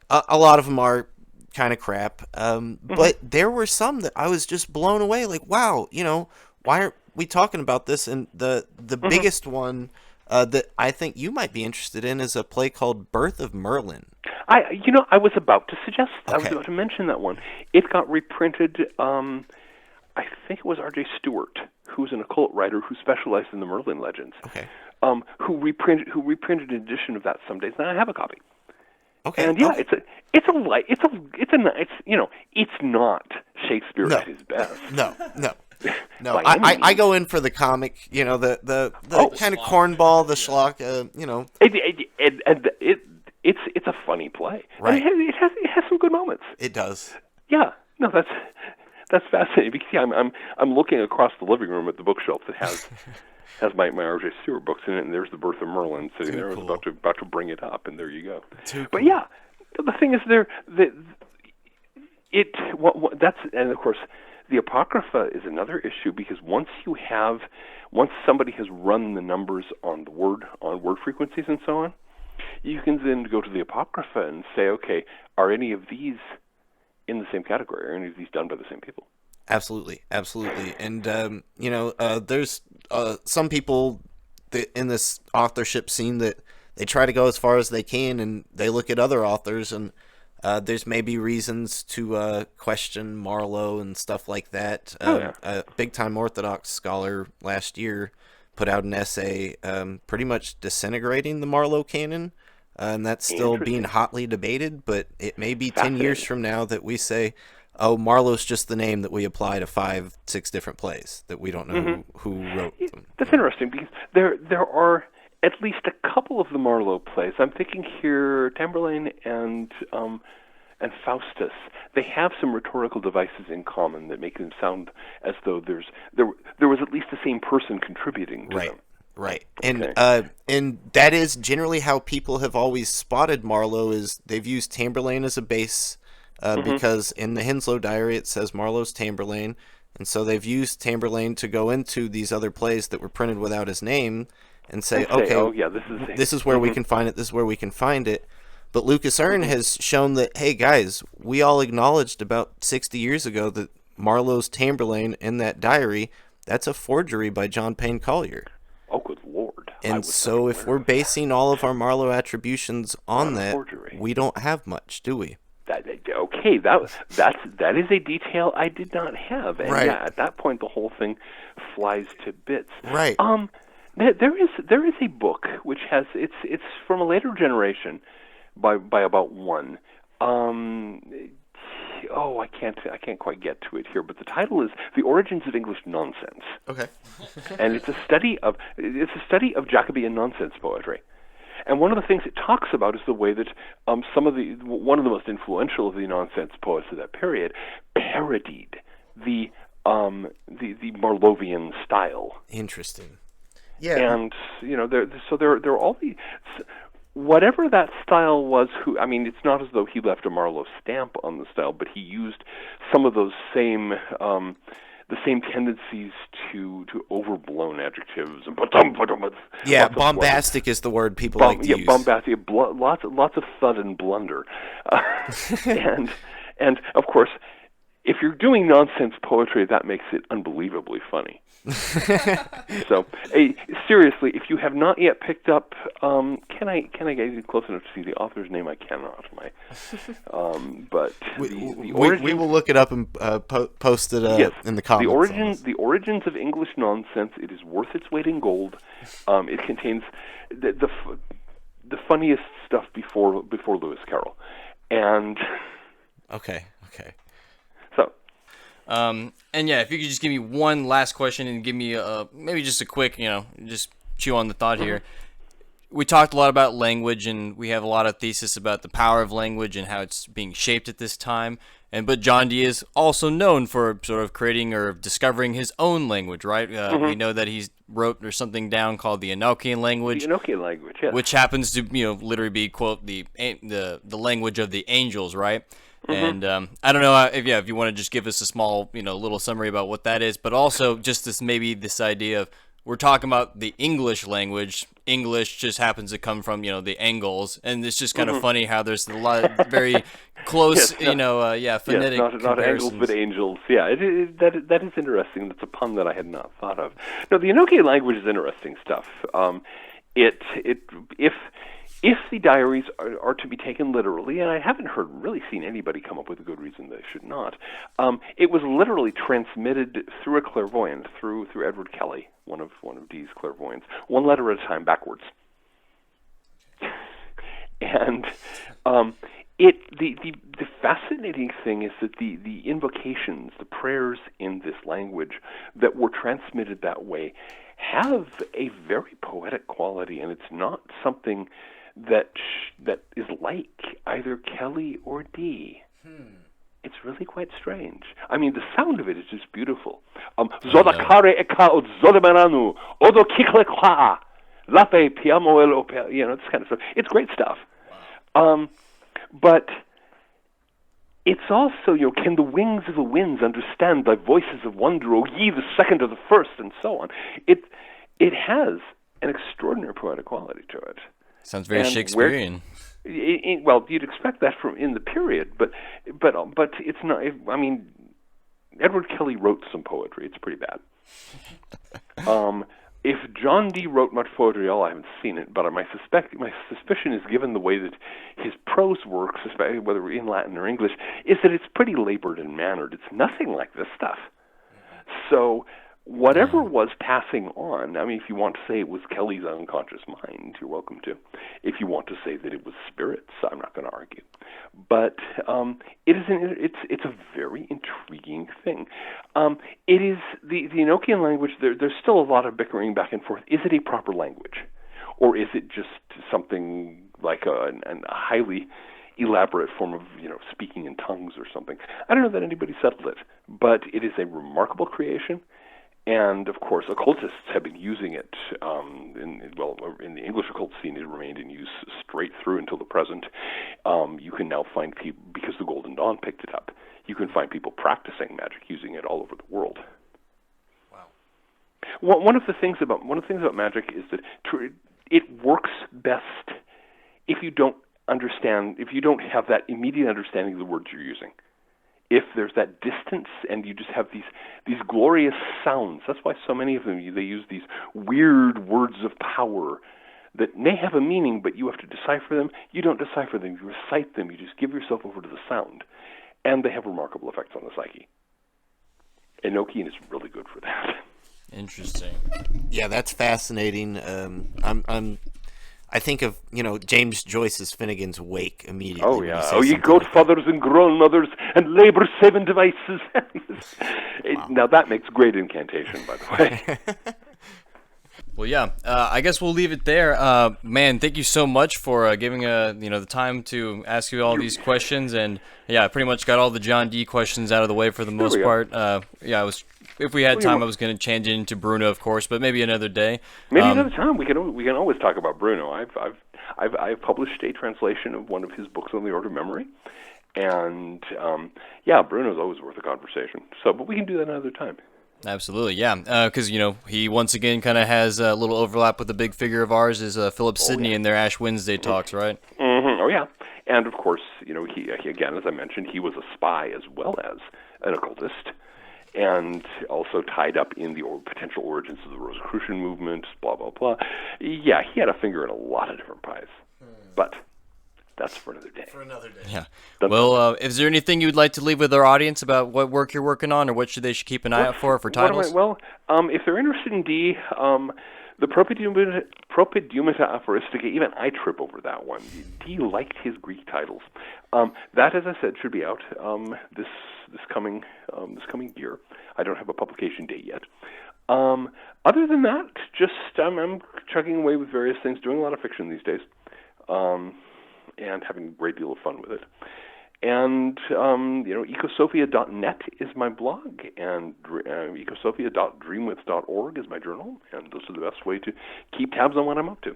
a lot of them are kind of crap. But there were some that I was just blown away. Like, wow, why aren't we talking about this? And the biggest one that I think you might be interested in is a play called Birth of Merlin. I was about to suggest. Okay. I was about to mention that one. It got reprinted. I think it was R.J. Stuart, who's an occult writer who specialized in the Merlin legends. Okay. Who reprinted an edition of that some days, and I have a copy. Okay. And it's not Shakespeare at his best. No. I go in for the comic, the kind of cornball, the schlock, It's a funny play. Right. And it has some good moments. It does. Yeah. No, that's fascinating, because I'm looking across the living room at the bookshelf that has my R.J. Stewart books in it, and there's the Birth of Merlin sitting there. Cool. I was about to bring it up, and there you go. But yeah, the thing is, and of course, the Apocrypha is another issue, because once somebody has run the numbers on word frequencies and so on, you can then go to the Apocrypha and say, okay, are any of these in the same category? Are any of these done by the same people? Absolutely. And, there's some people in this authorship scene that they try to go as far as they can, and they look at other authors, and there's maybe reasons to question Marlowe and stuff like that. A big-time Orthodox scholar last year put out an essay pretty much disintegrating the Marlowe canon, and that's still being hotly debated, but it may be 10 years from now that we say, oh, Marlowe's just the name that we apply to 5-6 different plays that we don't know who wrote them. That's interesting, because there are at least a couple of the Marlowe plays. I'm thinking here, Tamburlaine and Faustus. They have some rhetorical devices in common that make them sound as though there was at least the same person contributing to them. Right. Okay. And that is generally how people have always spotted Marlowe, is they've used Tamburlaine as a base, because in the Henslow Diary it says Marlowe's Tamburlaine, and so they've used Tamburlaine to go into these other plays that were printed without his name and say, okay, this is where we can find it, this is where we can find it. But Lucas Erne has shown that, hey guys, we all acknowledged about 60 years ago that Marlowe's Tamburlaine in that diary, that's a forgery by John Payne Collier. Oh, good Lord. And so if we're basing all of our Marlowe attributions on that, forgery, we don't have much, do we? That is a detail I did not have. And yeah, at that point the whole thing flies to bits. Right. There is a book which has it's from a later generation by about one. I can't quite get to it here, but the title is The Origins of English Nonsense. Okay. And it's a study of Jacobean nonsense poetry. And one of the things it talks about is the way that one of the most influential of the nonsense poets of that period parodied the Marlovian style. Interesting. Yeah. And there are all the whatever that style was. It's not as though he left a Marlowe stamp on the style, but he used some of those same the same tendencies to overblown adjectives and Yeah, lots of bombastic is the word people like to use. Bombastic, lots of thud and blunder, and of course, if you're doing nonsense poetry, that makes it unbelievably funny. So, seriously, if you have not yet picked up, can I get you close enough to see the author's name? I cannot. But the origins, we will look it up and post it in the comments. The origins of English nonsense. It is worth its weight in gold. It contains the funniest stuff before Lewis Carroll, and okay. So. And yeah, if you could just give me one last question and give me maybe just a quick, just chew on the thought here. We talked a lot about language, and we have a lot of thesis about the power of language and how it's being shaped at this time. But John Dee is also known for sort of creating or discovering his own language, right? We know that he wrote or something down called the Enochian language. The Enochian language, yes. Which happens to, literally be, quote, the language of the angels, right? And I don't know if you want to just give us a small, little summary about what that is, but also just this idea of we're talking about the English language. English just happens to come from, the Angles, and it's just kind of funny how there's a lot of very close, phonetic not Angles but angels. Yeah, that is interesting. That's a pun that I had not thought of. No, the Enochian language is interesting stuff. If the diaries are to be taken literally, and I haven't seen anybody come up with a good reason they should not, it was literally transmitted through a clairvoyant, through Edward Kelly, one of Dee's clairvoyants, one letter at a time backwards. And the fascinating thing is that the invocations, the prayers in this language that were transmitted that way have a very poetic quality, and it's not something that is like either Kelly or Dee. It's really quite strange. I mean, the sound of it is just beautiful. Zodakare eka od zodemananu odo kiklekwa lape piamo this kind of stuff. It's great stuff. But it's also, can the wings of the winds understand thy voices of wonder, O ye the second or the first, and so on. It has an extraordinary poetic quality to it. Sounds very Shakespearean. Well, you'd expect that from in the period, but it's not. I mean, Edward Kelly wrote some poetry. It's pretty bad. If John Dee wrote much poetry at all, I haven't seen it, but my suspicion is, given the way that his prose works, especially whether in Latin or English, is that it's pretty labored and mannered. It's nothing like this stuff. So whatever was passing on, I mean, if you want to say it was Kelly's unconscious mind, you're welcome to. If you want to say that it was spirits, I'm not going to argue. But it's a very intriguing thing. It is the Enochian language. There's still a lot of bickering back and forth. Is it a proper language, or is it just something like a highly elaborate form of speaking in tongues or something? I don't know that anybody settled it, but it is a remarkable creation. And, of course, occultists have been using it. In the English occult scene, it remained in use straight through until the present. You can now find people, because the Golden Dawn picked it up, you can find people practicing magic using it all over the world. Wow. One of the things about magic is that it works best if you don't have that immediate understanding of the words you're using. If there's that distance and you just have these glorious sounds. That's why so many of them, they use these weird words of power that may have a meaning, but you have to decipher them. You don't decipher them. You recite them. You just give yourself over to the sound. And they have remarkable effects on the psyche. Enochian is really good for that. Interesting. Yeah, that's fascinating. I think of, James Joyce's Finnegan's Wake immediately. Oh, yeah. Oh, ye godfathers and grandmothers and labor-saving devices. Wow. Now, that makes great incantation, by the way. Well, yeah, I guess we'll leave it there. Man, thank you so much for giving the time to ask you all these questions. And, yeah, I pretty much got all the John Dee questions out of the way for the most part. If we had time, I was going to change it into Bruno, of course, but maybe another day. Maybe another time. We can always talk about Bruno. I've published a translation of one of his books on the Order of Memory, and Bruno's always worth a conversation. So, but we can do that another time. Absolutely, yeah. Because he once again kind of has a little overlap with a big figure of ours, is Philip Sidney in their Ash Wednesday talks, right? Oh yeah, and of course, he again, as I mentioned, he was a spy as well as an occultist, and also tied up in the potential origins of the Rosicrucian movement. Blah blah blah. Yeah, he had a finger in a lot of different pies, but that's for another day. Yeah. Well, is there anything you'd like to leave with our audience about what work you're working on, or what they should keep an eye out for titles? If they're interested in Dee, the Propedumita Aphoristica, even I trip over that one. Dee liked his Greek titles. That, as I said, should be out this coming year. I don't have a publication date yet. Other than that, just I'm chugging away with various things, doing a lot of fiction these days. And having a great deal of fun with it. And, ecosophia.net is my blog, and ecosophia.dreamwith.org is my journal, and those are the best way to keep tabs on what I'm up to.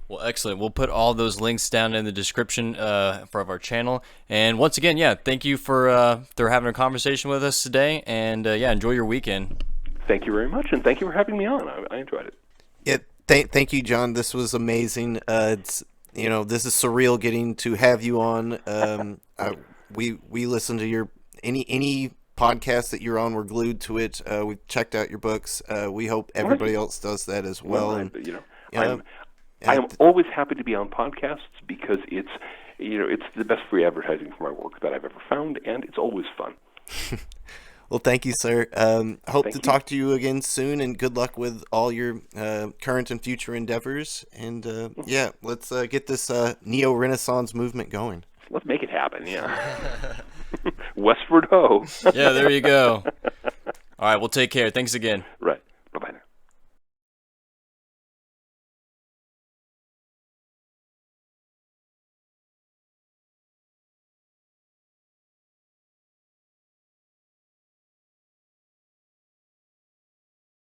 Well, excellent. We'll put all those links down in the description for our channel. And once again, thank you for having a conversation with us today, and enjoy your weekend. Thank you very much, and thank you for having me on. I enjoyed it. Yeah, thank you, John. This was amazing. This is surreal getting to have you on. We listen to your any podcast that you're on. We're glued to it. We've checked out your books. We hope everybody else does that as well. I am always happy to be on podcasts because it's the best free advertising for my work that I've ever found, and it's always fun. Well, thank you, sir. Hope to talk to you again soon, and good luck with all your current and future endeavors. And let's get this neo-Renaissance movement going. Let's make it happen, yeah. Westward ho. Yeah, there you go. All right, well, take care. Thanks again. Right.